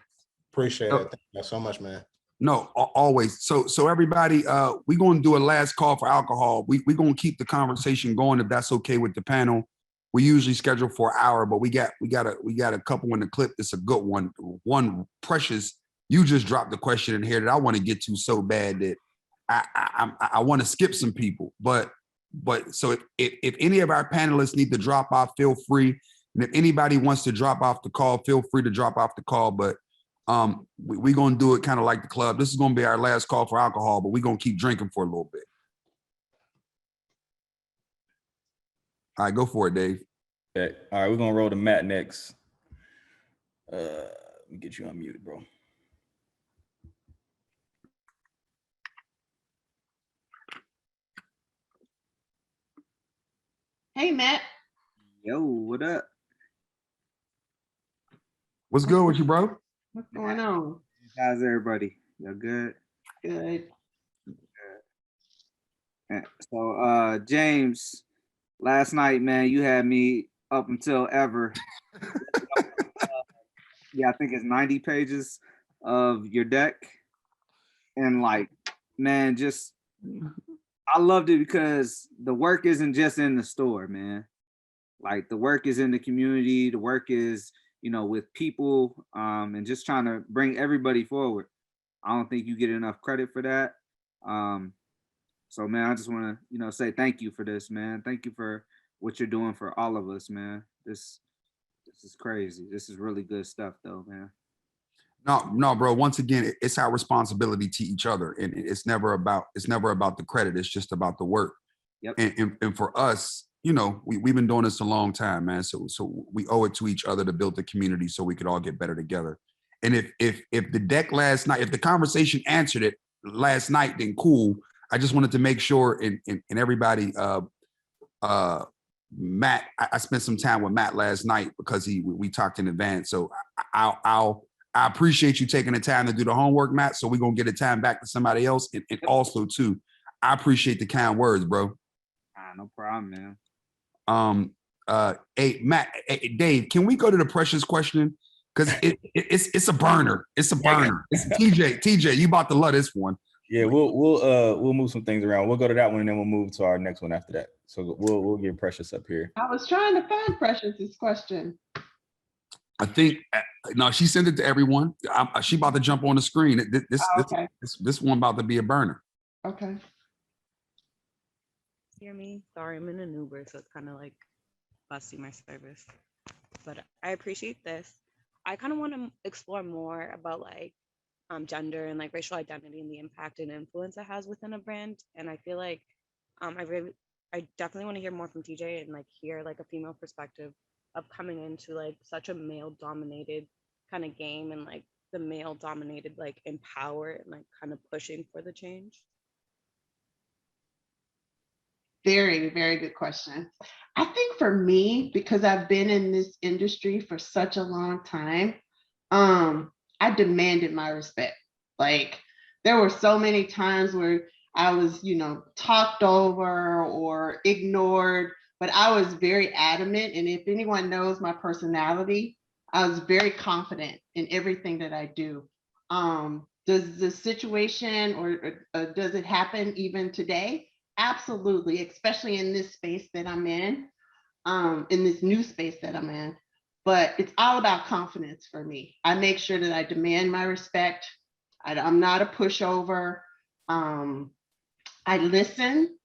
Appreciate it. Thank you so much, man. No, always. So everybody, we're going to do a last call for alcohol. We're going to keep the conversation going if that's okay with the panel. We usually schedule for an hour, but we got a couple in the clip. It's a good one. One, Precious, you just dropped the question in here that I want to get to so bad that I want to skip some people. But so if any of our panelists need to drop off, feel free. And if anybody wants to drop off the call, feel free to drop off the call. But we're going to do it kind of like the club. This is going to be our last call for alcohol, but we're going to keep drinking for a little bit. All right, go for it, Dave. Okay. All right, we're going to roll to Matt next. Let me get you unmuted, bro. Hey, Matt. Yo, what up? What's good with you, bro? What's going on? How's everybody? Y'all good? Good. So, James, last night, man, you had me up until ever. Yeah, I think it's 90 pages of your deck. And like, man, just, I loved it because the work isn't just in the store, man. Like the work is in the community. The work is, with people, and just trying to bring everybody forward. I don't think you get enough credit for that. So man, I just want to, say thank you for this, man. Thank you for what you're doing for all of us, man. This is crazy. This is really good stuff though, man. No, bro. Once again, it's our responsibility to each other, and it's never about the credit. It's just about the work. Yep. And for us, we've been doing this a long time, man. So we owe it to each other to build the community so we could all get better together. And if the deck last night, if the conversation answered it last night, then cool. I just wanted to make sure, and everybody, Matt, I spent some time with Matt last night because we talked in advance. So I appreciate you taking the time to do the homework, Matt. So we're gonna get the time back to somebody else. And also too, I appreciate the kind words, bro. No problem, man. Hey Matt, hey, Dave, can we go to the Precious question? Because it's a burner. It's a burner. It's TJ, you about to love this one. Yeah, we'll move some things around. We'll go to that one and then we'll move to our next one after that. So we'll get Precious up here. I was trying to find Precious's question. I think no, she sent it to everyone. She about to jump on the screen. This one about to be a burner. Okay. Hear me? Sorry, I'm in an Uber, so it's kind of like busting my service. But I appreciate this. I kind of want to explore more about like gender and like racial identity and the impact and influence it has within a brand. And I feel like I definitely want to hear more from TJ and like hear like a female perspective of coming into like such a male dominated kind of game and like the male dominated like empower and like kind of pushing for the change. Very, very good question. I think for me, because I've been in this industry for such a long time, I demanded my respect. Like there were so many times where I was, talked over or ignored, but I was very adamant. And if anyone knows my personality, I was very confident in everything that I do. Does the situation or does it happen even today? Absolutely, especially in this space that I'm in this new space that I'm in. But it's all about confidence for me. I make sure that I demand my respect. I'm not a pushover. I listen,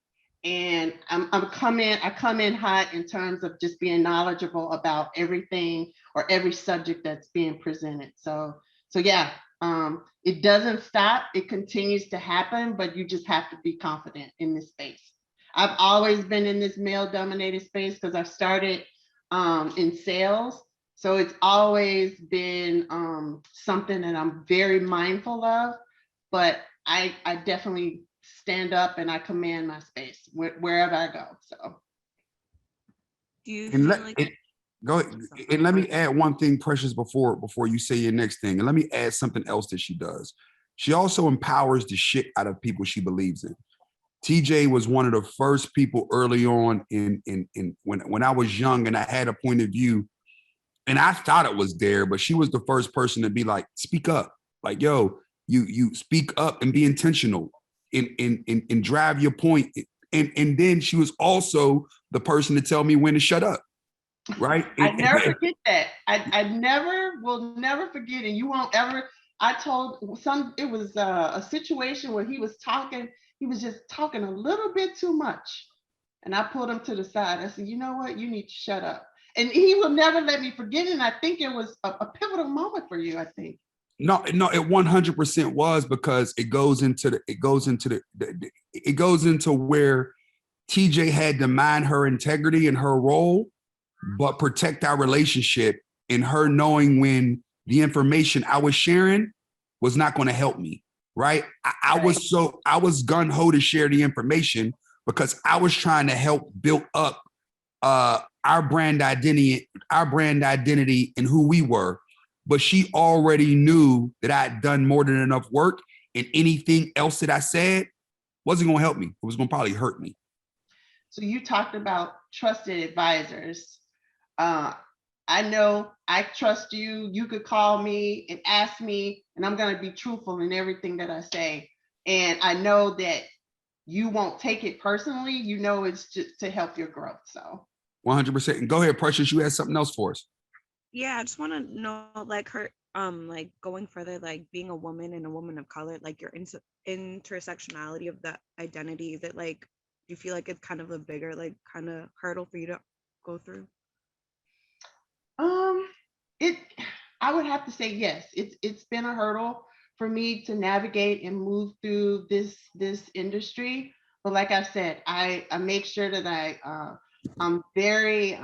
and I come in hot in terms of just being knowledgeable about everything or every subject that's being presented. So yeah, it doesn't stop. It continues to happen, but you just have to be confident in this space. I've always been in this male-dominated space because I started in sales. So it's always been something that I'm very mindful of, but I definitely stand up and I command my space wherever I go. So. Do you And feel like go ahead. And let me add one thing, Precious, before you say your next thing. And let me add something else that she does. She also empowers the shit out of people she believes in. TJ was one of the first people early on in when I was young and I had a point of view, and I thought it was there, but she was the first person to be like, speak up. Like, yo, you speak up and be intentional and drive your point. And then she was also the person to tell me when to shut up. Right. I never forget that. I will never forget. And you won't ever. I told it was a situation where he was just talking a little bit too much. And I pulled him to the side. I said, you know what? You need to shut up. And he will never let me forget it. And I think it was a pivotal moment for you, I think. No, it 100% was, because it goes into where TJ had to mind her integrity and her role, but protect our relationship, and her knowing when the information I was sharing was not going to help me. Right. I was gung-ho to share the information because I was trying to help build up our brand identity and who we were. But she already knew that I had done more than enough work, and anything else that I said wasn't going to help me. It was going to probably hurt me. So you talked about trusted advisors. I know I trust you. You could call me and ask me, and I'm going to be truthful in everything that I say. And I know that you won't take it personally. You know, it's just to help your growth. So 100%. And go ahead, Precious. You had something else for us. Yeah, I just want to know, like, her, like, going further, like, being a woman and a woman of color, like, your intersectionality of that identity, that, like, do you feel like it's kind of a bigger, like, kind of hurdle for you to go through? I would have to say yes. It's been a hurdle for me to navigate and move through this industry. But like I said, I make sure that I'm very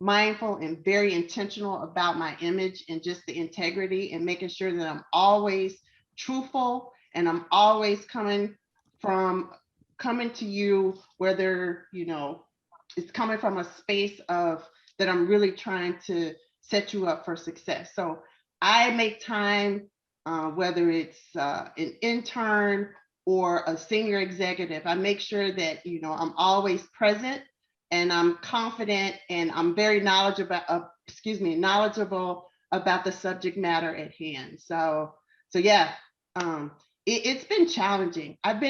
mindful and very intentional about my image and just the integrity, and making sure that I'm always truthful, and I'm always coming to you, whether it's coming from a space of that I'm really trying to set you up for success. So I make time, whether it's an intern or a senior executive, I make sure that I'm always present, and I'm confident, and I'm very knowledgeable about the subject matter at hand. So yeah, it's been challenging. I'm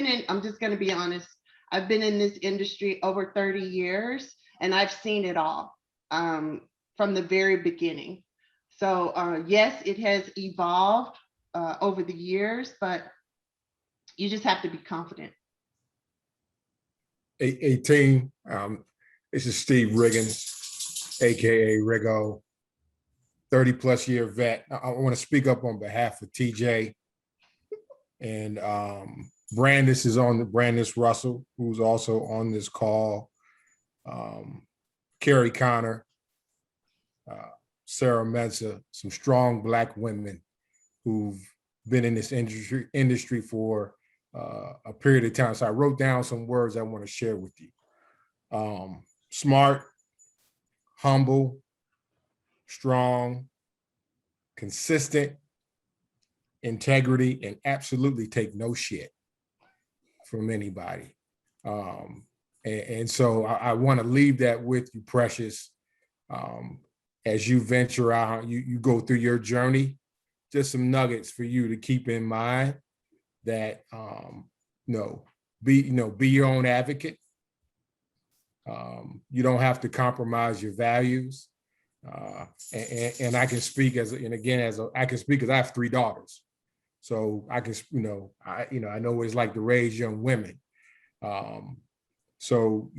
just going to be honest, I've been in this industry over 30 years, and I've seen it all from the very beginning. So yes, it has evolved over the years, but you just have to be confident. Hey team, this is Steve Riggins, AKA Riggo, 30+ year vet. I want to speak up on behalf of TJ and Brandis Russell, who's also on this call, Carrie Connor, Sarah Mensah, some strong Black women who've been in this industry for a period of time. So I wrote down some words I want to share with you. Smart, humble, strong, consistent, integrity, and absolutely take no shit from anybody. And so I want to leave that with you, Precious. As you venture out, you go through your journey, just some nuggets for you to keep in mind that, be your own advocate. You don't have to compromise your values. And I can speak I can speak because I have 3 daughters. So I can, I know what it's like to raise young women. So,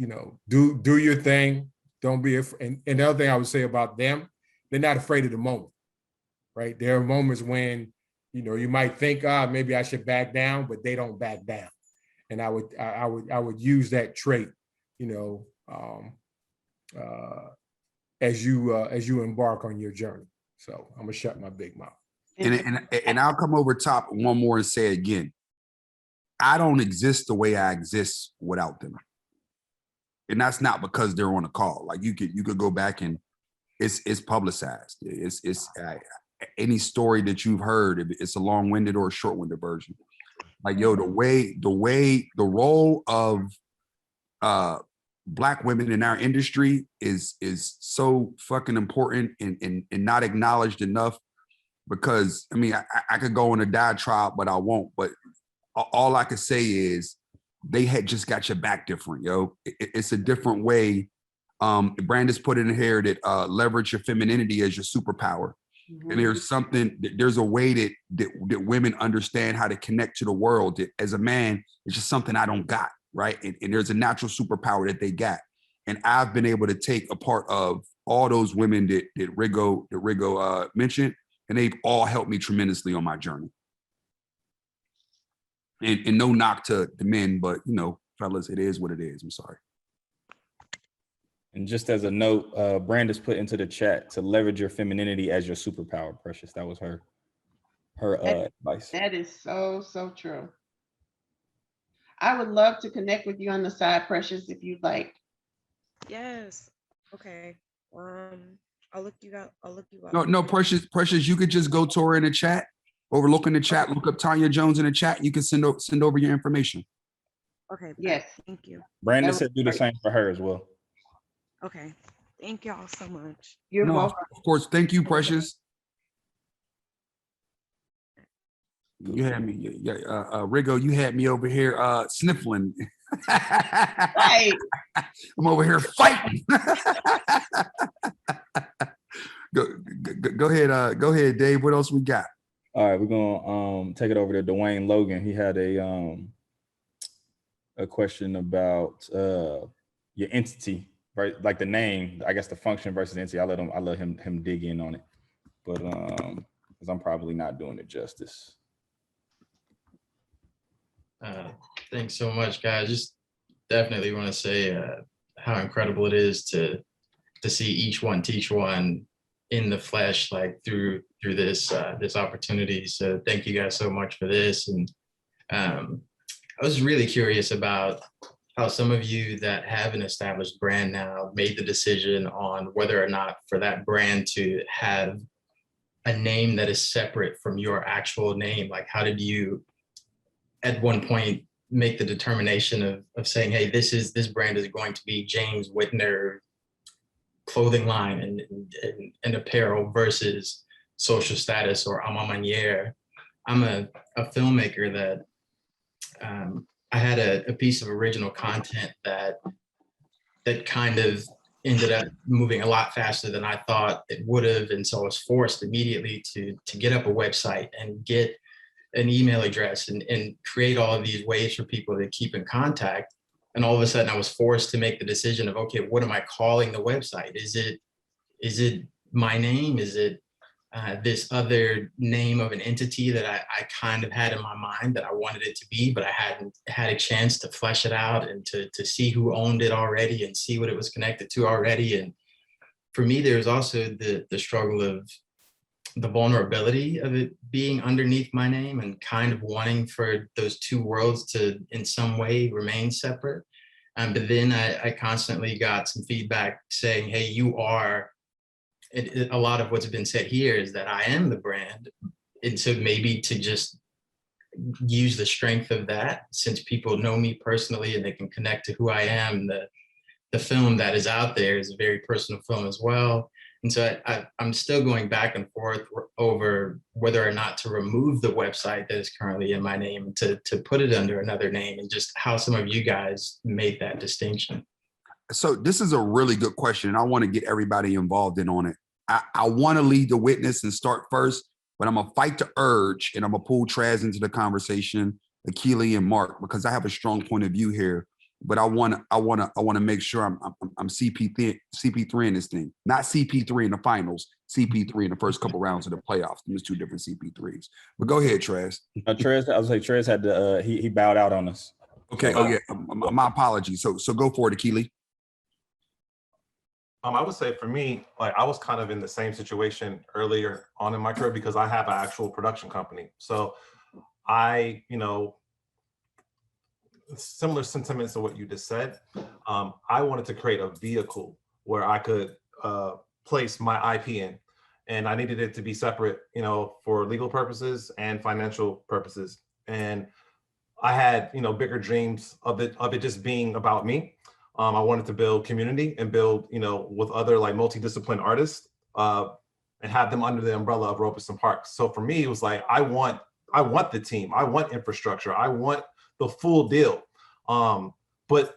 do your thing. Don't be afraid. And the other thing I would say about them, they're not afraid of the moment, right? There are moments when, you might think, maybe I should back down, but they don't back down. And I would use that trait, as you embark on your journey. So I'm gonna shut my big mouth. And I'll come over top one more and say it again. I don't exist the way I exist without them. And that's not because they're on a call. Like you could go back and it's publicized. It's any story that you've heard, it's a long-winded or a short-winded version. Like, yo, the role of Black women in our industry is so fucking important and not acknowledged enough. Because I could go on a diatribe, but I won't. But all I could say is they had just got your back different, yo. It's a different way. Brandis put in here that leverage your femininity as your superpower. Mm-hmm. And there's a way that women understand how to connect to the world. That as a man, it's just something I don't got, right? And there's a natural superpower that they got. And I've been able to take a part of all those women that Rigo mentioned. And they've all helped me tremendously on my journey. And no knock to the men, but fellas, it is what it is. I'm sorry. And just as a note, Brandis put into the chat to leverage your femininity as your superpower, Precious. That was her advice. That is so true. I would love to connect with you on the side, Precious, if you'd like. Yes. Okay. I'll look you up. No, Precious, you could just go to her in the chat, overlook in the chat, look up Tanya Jones in the chat. You can send over your information. Okay. Yes. Thank you. Brandon said do the same for her as well. Okay. Thank y'all so much. You're welcome. Of course. Thank you, Precious. You had me, Rigo, you had me over here sniffling. Right. I'm over here fighting. Go ahead, Dave. What else we got? All right, we're gonna take it over to Dwayne Logan. He had a question about your entity, right? Like the name, I guess the function versus entity. I let him dig in on it, but because I'm probably not doing it justice. Thanks so much, guys. Just definitely want to say how incredible it is to see each one teach one in the flesh, like through this opportunity. So thank you guys so much for this. And I was really curious about how some of you that have an established brand now made the decision on whether or not for that brand to have a name that is separate from your actual name. Like, how did you at one point make the determination of saying, hey, this brand is going to be James Whitner clothing line and apparel versus social status or a ma manière? I'm a filmmaker that I had a piece of original content that kind of ended up moving a lot faster than I thought it would have. And so I was forced immediately to get up a website and get an email address and create all of these ways for people to keep in contact. And all of a sudden I was forced to make the decision of, okay, what am I calling the website? Is it my name? Is it this other name of an entity that I kind of had in my mind that I wanted it to be, but I hadn't had a chance to flesh it out and to see who owned it already and see what it was connected to already. And for me, there's also the struggle of the vulnerability of it being underneath my name and kind of wanting for those two worlds to in some way remain separate. But then I constantly got some feedback saying, hey, you are, a lot of what's been said here is that I am the brand. And so maybe to just use the strength of that, since people know me personally and they can connect to who I am, the film that is out there is a very personal film as well. And so I'm still going back and forth over whether or not to remove the website that is currently in my name to put it under another name, and just how some of you guys made that distinction. So this is a really good question, and I want to get everybody involved in on it. I want to lead the witness and start first, but I'm gonna fight the urge, and I'm gonna pull Traz into the conversation, Akili and Mark, because I have a strong point of view here. But I want to make sure I'm CP3 in this thing, not CP3 in the finals, CP3 in the first couple rounds of the playoffs. There's two different CP3s. But go ahead, Trez. Trez, I was like, Trez had to he bowed out on us. Okay. Oh yeah. My apologies. So go for it, Akili. I would say for me, like I was kind of in the same situation earlier on in my career because I have an actual production company. So I, similar sentiments to what you just said. I wanted to create a vehicle where I could place my IP in, and I needed it to be separate, for legal purposes and financial purposes. And I had, bigger dreams of it just being about me. I wanted to build community and build, with other like multidisciplinary artists and have them under the umbrella of Robeson Parks. So for me, it was like, I want the team, I want infrastructure, I want the full deal. But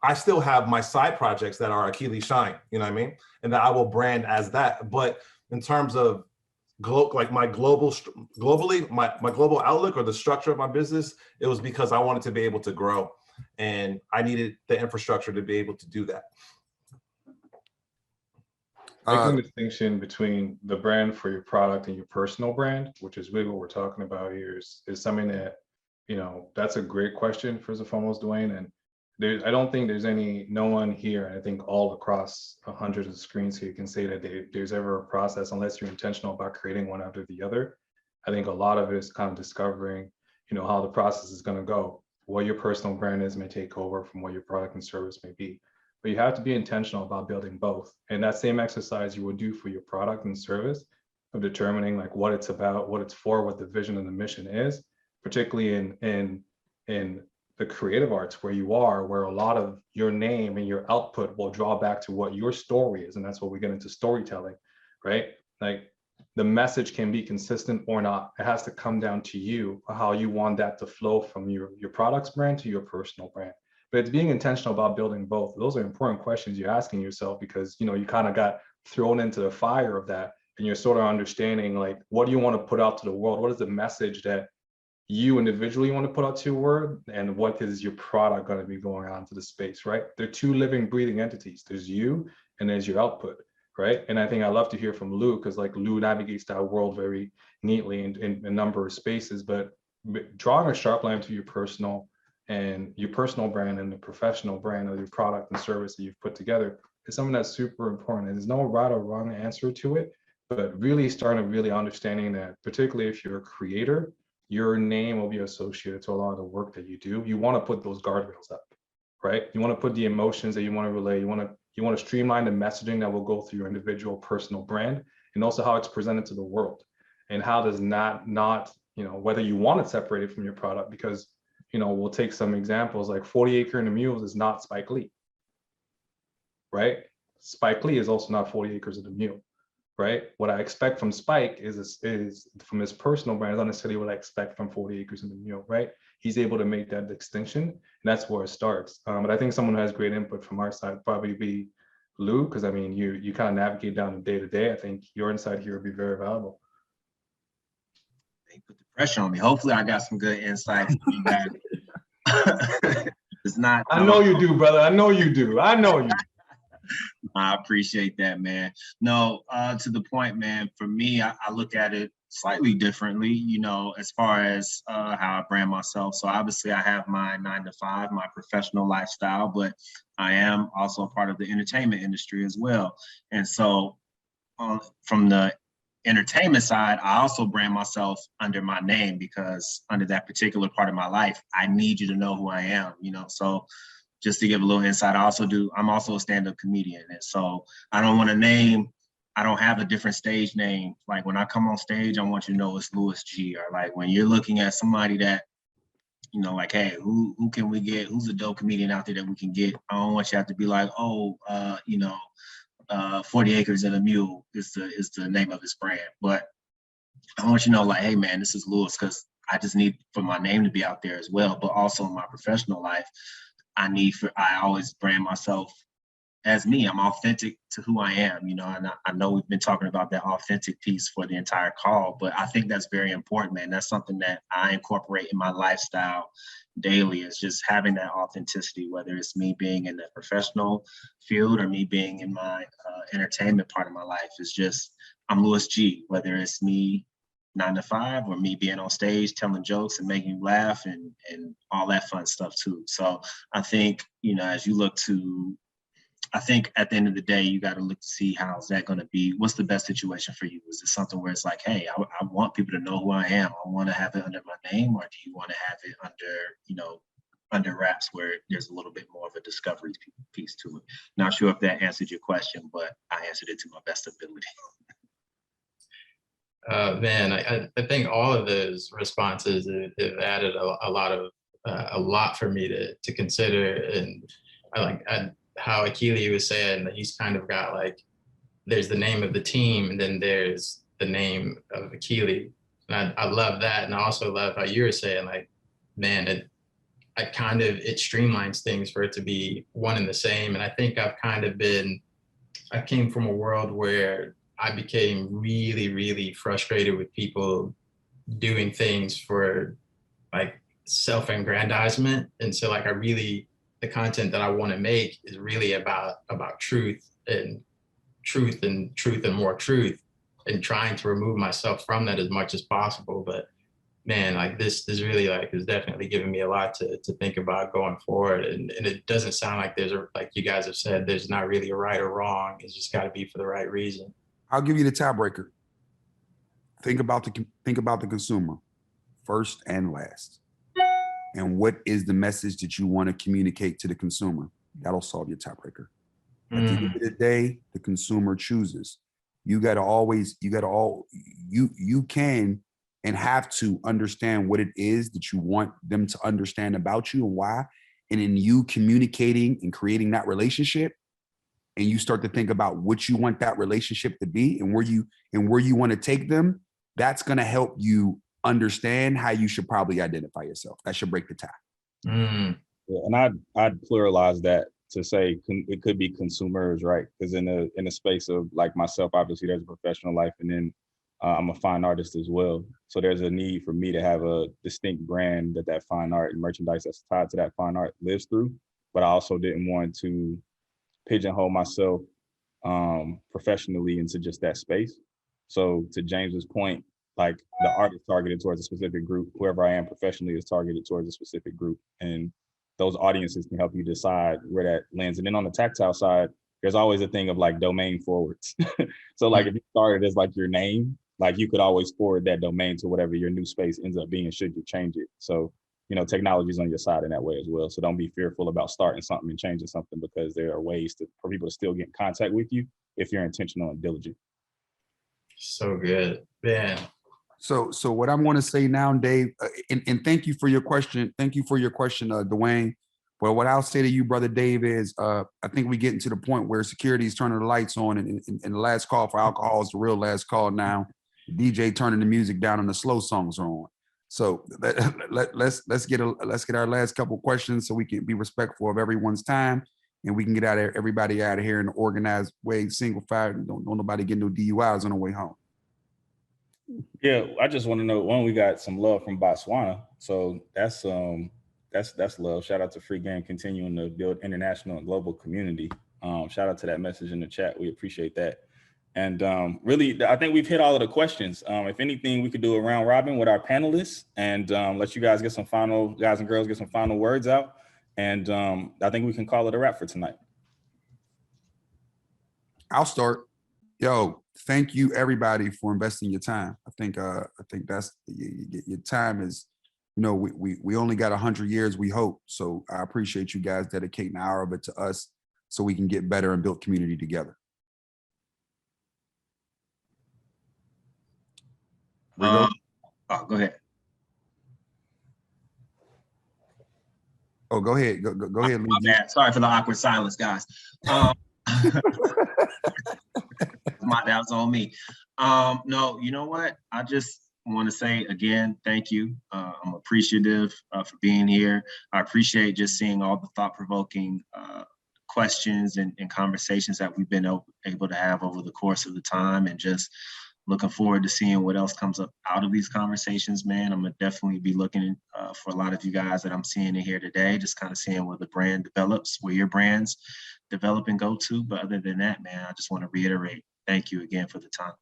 I still have my side projects that are Akili Shine, you know what I mean? And that I will brand as that. But in terms of globally, my global outlook or the structure of my business, it was because I wanted to be able to grow and I needed the infrastructure to be able to do that. Making a distinction between the brand for your product and your personal brand, which is really what we're talking about here, is something that, that's a great question, first and foremost, Dwayne. And I don't think there's no one here, and I think all across hundreds of screens here can say that there's ever a process, unless you're intentional about creating one after the other. I think a lot of it is kind of discovering, how the process is going to go. What your personal brand is may take over from what your product and service may be. But you have to be intentional about building both. And that same exercise you would do for your product and service of determining like what it's about, what it's for, what the vision and the mission is, particularly in the creative arts where you are, where a lot of your name and your output will draw back to what your story is. And that's what we get into storytelling, right? Like the message can be consistent or not. It has to come down to you, how you want that to flow from your product's brand to your personal brand. But it's being intentional about building both. Those are important questions you're asking yourself because, you kind of got thrown into the fire of that and you're sort of understanding like, what do you want to put out to the world? What is the message that you individually want to put out to your world, and what is your product going to be going on to the space, right? They're two living, breathing entities. There's you and there's your output, right? And I think I love to hear from Lou, because like Lou navigates that world very neatly in a number of spaces, but drawing a sharp line to your personal brand and the professional brand of your product and service that you've put together is something that's super important. And there's no right or wrong answer to it, but really understanding that, particularly if you're a creator, your name will be associated to a lot of the work that you do. You want to put those guardrails up, right? You want to put the emotions that you want to relay. You want to streamline the messaging that will go through your individual personal brand, and also how it's presented to the world, and how does not whether you want it separated from your product, because we'll take some examples like 40 Acre and the Mules is not Spike Lee, right? Spike Lee is also not 40 Acres and the Mule. Right? What I expect from Spike is from his personal brand, is not necessarily what I expect from 40 Acres and the Mule, right? He's able to make that distinction, and that's where it starts. But I think someone who has great input from our side would probably be Lou, because I mean, you kind of navigate down the day to day. I think your insight here would be very valuable. They put the pressure on me. Hopefully I got some good insights. It's not. I know you do, brother. I know you do. I appreciate that, man. No, to the point, man, for me, I look at it slightly differently, as far as how I brand myself. So obviously I have my 9-to-5, my professional lifestyle, but I am also a part of the entertainment industry as well. And so from the entertainment side, I also brand myself under my name, because under that particular part of my life, I need you to know who I am, you know? So just to give a little insight, I'm also a stand-up comedian. And so I don't want to name, I don't have a different stage name. Like when I come on stage, I want you to know it's Louis G. Or like when you're looking at somebody that, you know, like, hey, who can we get? Who's a dope comedian out there that we can get? I don't want you to have to be like, oh, 40 Acres and a Mule is the name of his brand. But I want you to know, like, hey man, this is Louis, because I just need for my name to be out there as well. But also in my professional life, I always brand myself as me. I'm authentic to who I am, you know, and I know we've been talking about that authentic piece for the entire call, but I think that's very important, man. That's something that I incorporate in my lifestyle daily, is just having that authenticity, whether it's me being in the professional field or me being in my entertainment part of my life. It's just, I'm Louis G, whether it's me 9 to 5 or me being on stage telling jokes and making you laugh and all that fun stuff too. So I think, you know, as you look to, I think at the end of the day, you got to look to see how's that going to be. What's the best situation for you? Is it something where it's like, hey, I want people to know who I am. I want to have it under my name, or do you want to have it under, you know, under wraps where there's a little bit more of a discovery piece to it? Not sure if that answered your question, but I answered it to my best ability. Man, I think all of those responses have added a lot for me to consider. And how Akili was saying that he's kind of got like, there's the name of the team and then there's the name of Akili. And I love that. And I also love how you were saying, like, man, it streamlines things for it to be one and the same. And I think I came from a world where I became really, really frustrated with people doing things for like self-aggrandizement. And so like the content that I want to make is really about truth and more truth, and trying to remove myself from that as much as possible. But man, like this really like is definitely giving me a lot to think about going forward. And it doesn't sound like like you guys have said, there's not really a right or wrong. It's just got to be for the right reason. I'll give you the tiebreaker. Think about the consumer first and last. And what is the message that you want to communicate to the consumer? That'll solve your tiebreaker. At the end of the day, the consumer chooses. You can and have to understand what it is that you want them to understand about you and why. And in you communicating and creating that relationship, and you start to think about what you want that relationship to be and where you want to take them, that's going to help you understand how you should probably identify yourself. That should break the tie. Yeah, and I'd pluralize that to say it could be consumers, right? Because in a space of like myself, obviously there's a professional life, and then I'm a fine artist as well. So there's a need for me to have a distinct brand that fine art and merchandise that's tied to that fine art lives through. But I also didn't want to pigeonhole myself professionally into just that space. So to James's point, like the art is targeted towards a specific group. Whoever I am professionally is targeted towards a specific group. And those audiences can help you decide where that lands. And then on the tactile side, there's always a thing of like domain forwards. So like if you started as like your name, like you could always forward that domain to whatever your new space ends up being should you change it. So, you know, technology's on your side in that way as well. So don't be fearful about starting something and changing something, because there are ways for people to still get in contact with you if you're intentional and diligent. So good, man. So what I'm going to say now, Dave, and thank you for your question. Thank you for your question, Dwayne. But what I'll say to you, brother Dave, is I think we're getting to the point where security is turning the lights on, and the last call for alcohol is the real last call now. The DJ turning the music down and the slow songs are on. So let's get our last couple questions so we can be respectful of everyone's time, and we can get everybody out of here in an organized way, single file. Don't nobody get no DUIs on the way home. Yeah, I just want to know, one, we got some love from Botswana, so that's love. Shout out to Free Game continuing to build international and global community. Shout out to that message in the chat. We appreciate that. And really, I think we've hit all of the questions. If anything, we could do a round robin with our panelists and let you guys and girls get some final words out. And I think we can call it a wrap for tonight. I'll start. Yo, thank you everybody for investing your time. I think that's your time is, you know, we only got 100 years, we hope. So I appreciate you guys dedicating an hour of it to us so we can get better and build community together. Oh, go ahead. Oh, go ahead. Go ahead, My bad. Sorry for the awkward silence, guys. That was on me. No, you know what? I just want to say again, thank you. I'm appreciative for being here. I appreciate just seeing all the thought-provoking questions and conversations that we've been able to have over the course of the time, and just looking forward to seeing what else comes up out of these conversations, man. I'm gonna definitely be looking for a lot of you guys that I'm seeing in here today, just kind of seeing where the brand develops, where your brands develop and go to. But other than that, man, I just want to reiterate, thank you again for the time.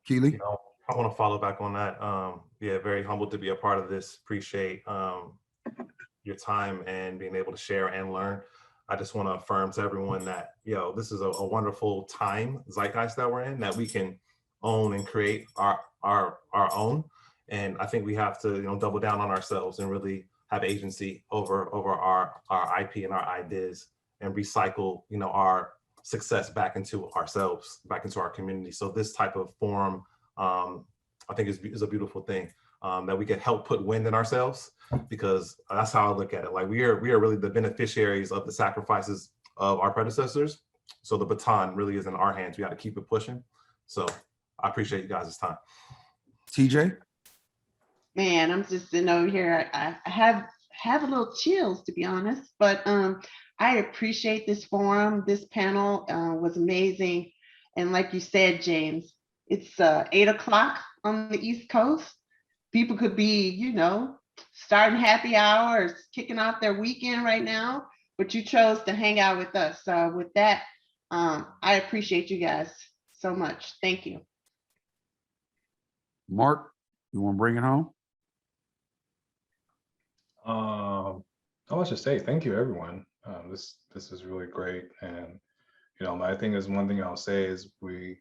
Keely? You know, I want to follow back on that. Yeah, very humbled to be a part of this. Appreciate your time and being able to share and learn. I just want to affirm to everyone that, this is a wonderful time zeitgeist that we're in, that we can own and create our own. And I think we have to, double down on ourselves and really have agency over our IP and our ideas, and recycle, our success back into ourselves, back into our community. So this type of forum, I think is a beautiful thing, that we can help put wind in ourselves, because that's how I look at it. Like we are really the beneficiaries of the sacrifices of our predecessors. So the baton really is in our hands. We got to keep it pushing. So I appreciate you guys' time. TJ? Man, I'm just sitting over here. I have a little chills, to be honest, but I appreciate this forum. This panel was amazing. And like you said, James, it's 8 o'clock on the East Coast. People could be, starting happy hours, kicking off their weekend right now, but you chose to hang out with us. So with that, I appreciate you guys so much. Thank you. Mark, you want to bring it home? I want to say thank you, everyone. This is really great. And, my thing is, one thing I'll say is we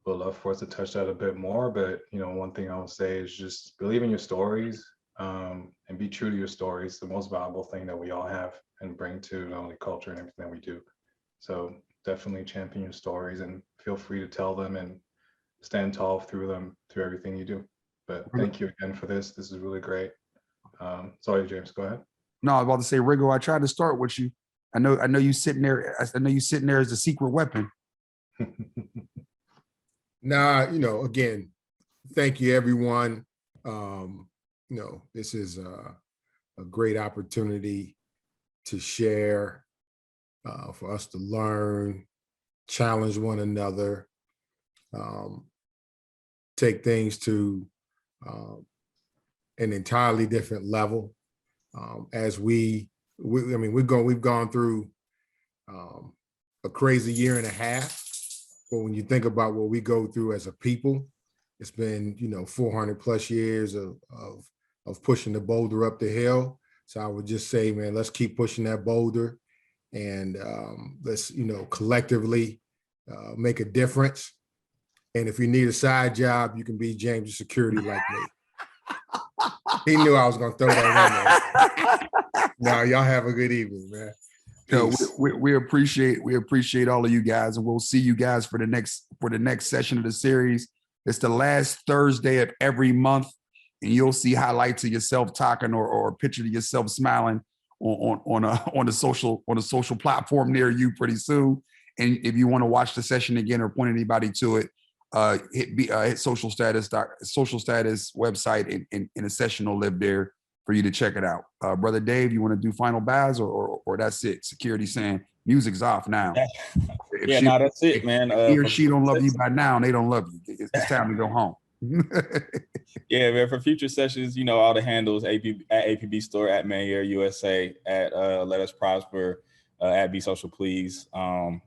would love for us to touch that a bit more, but, one thing I'll say is just believe in your stories, and be true to your stories. The most valuable thing that we all have and bring to not only culture and everything that we do. So definitely champion your stories and feel free to tell them and stand tall through them, through everything you do. But thank you again for this. This is really great. Sorry, James, go ahead. No, I was about to say, Rigo, I tried to start with you. I know you sitting there. I know you sitting there as a secret weapon. Nah, again, thank you, everyone. This is a great opportunity to share, for us to learn, challenge one another, take things to an entirely different level. As we've gone through a crazy year and a half, but when you think about what we go through as a people, it's been 400 plus years of pushing the boulder up the hill. So I would just say, man, let's keep pushing that boulder, and let's collectively make a difference. And if you need a side job, you can be James' security like me. He knew I was going to throw that in there. Now, y'all have a good evening, man. So we appreciate all of you guys, and we'll see you guys for the next session of the series. It's the last Thursday of every month, and you'll see highlights of yourself talking or a picture of yourself smiling on a social platform near you pretty soon. And if you want to watch the session again or point anybody to it, hit social status website, and a session will live there for you to check it out. Brother Dave, you want to do final bows, or that's it? Security saying music's off now. That's it, man. If he or she don't love you by now, they don't love you. It's time to go home. Yeah, man. For future sessions, all the handles: at APB Store, at Mayor USA, at Let Us Prosper, at Be Social Please.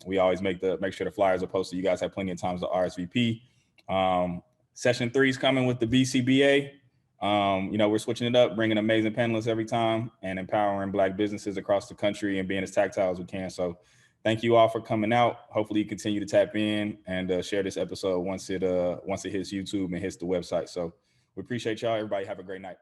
We always make sure the flyers are posted. You guys have plenty of times to RSVP. Session 3 is coming with the BCBA. We're switching it up, bringing amazing panelists every time, and empowering Black businesses across the country and being as tactile as we can. So thank you all for coming out. Hopefully you continue to tap in and share this episode once it hits YouTube and hits the website. So we appreciate y'all. Everybody have a great night.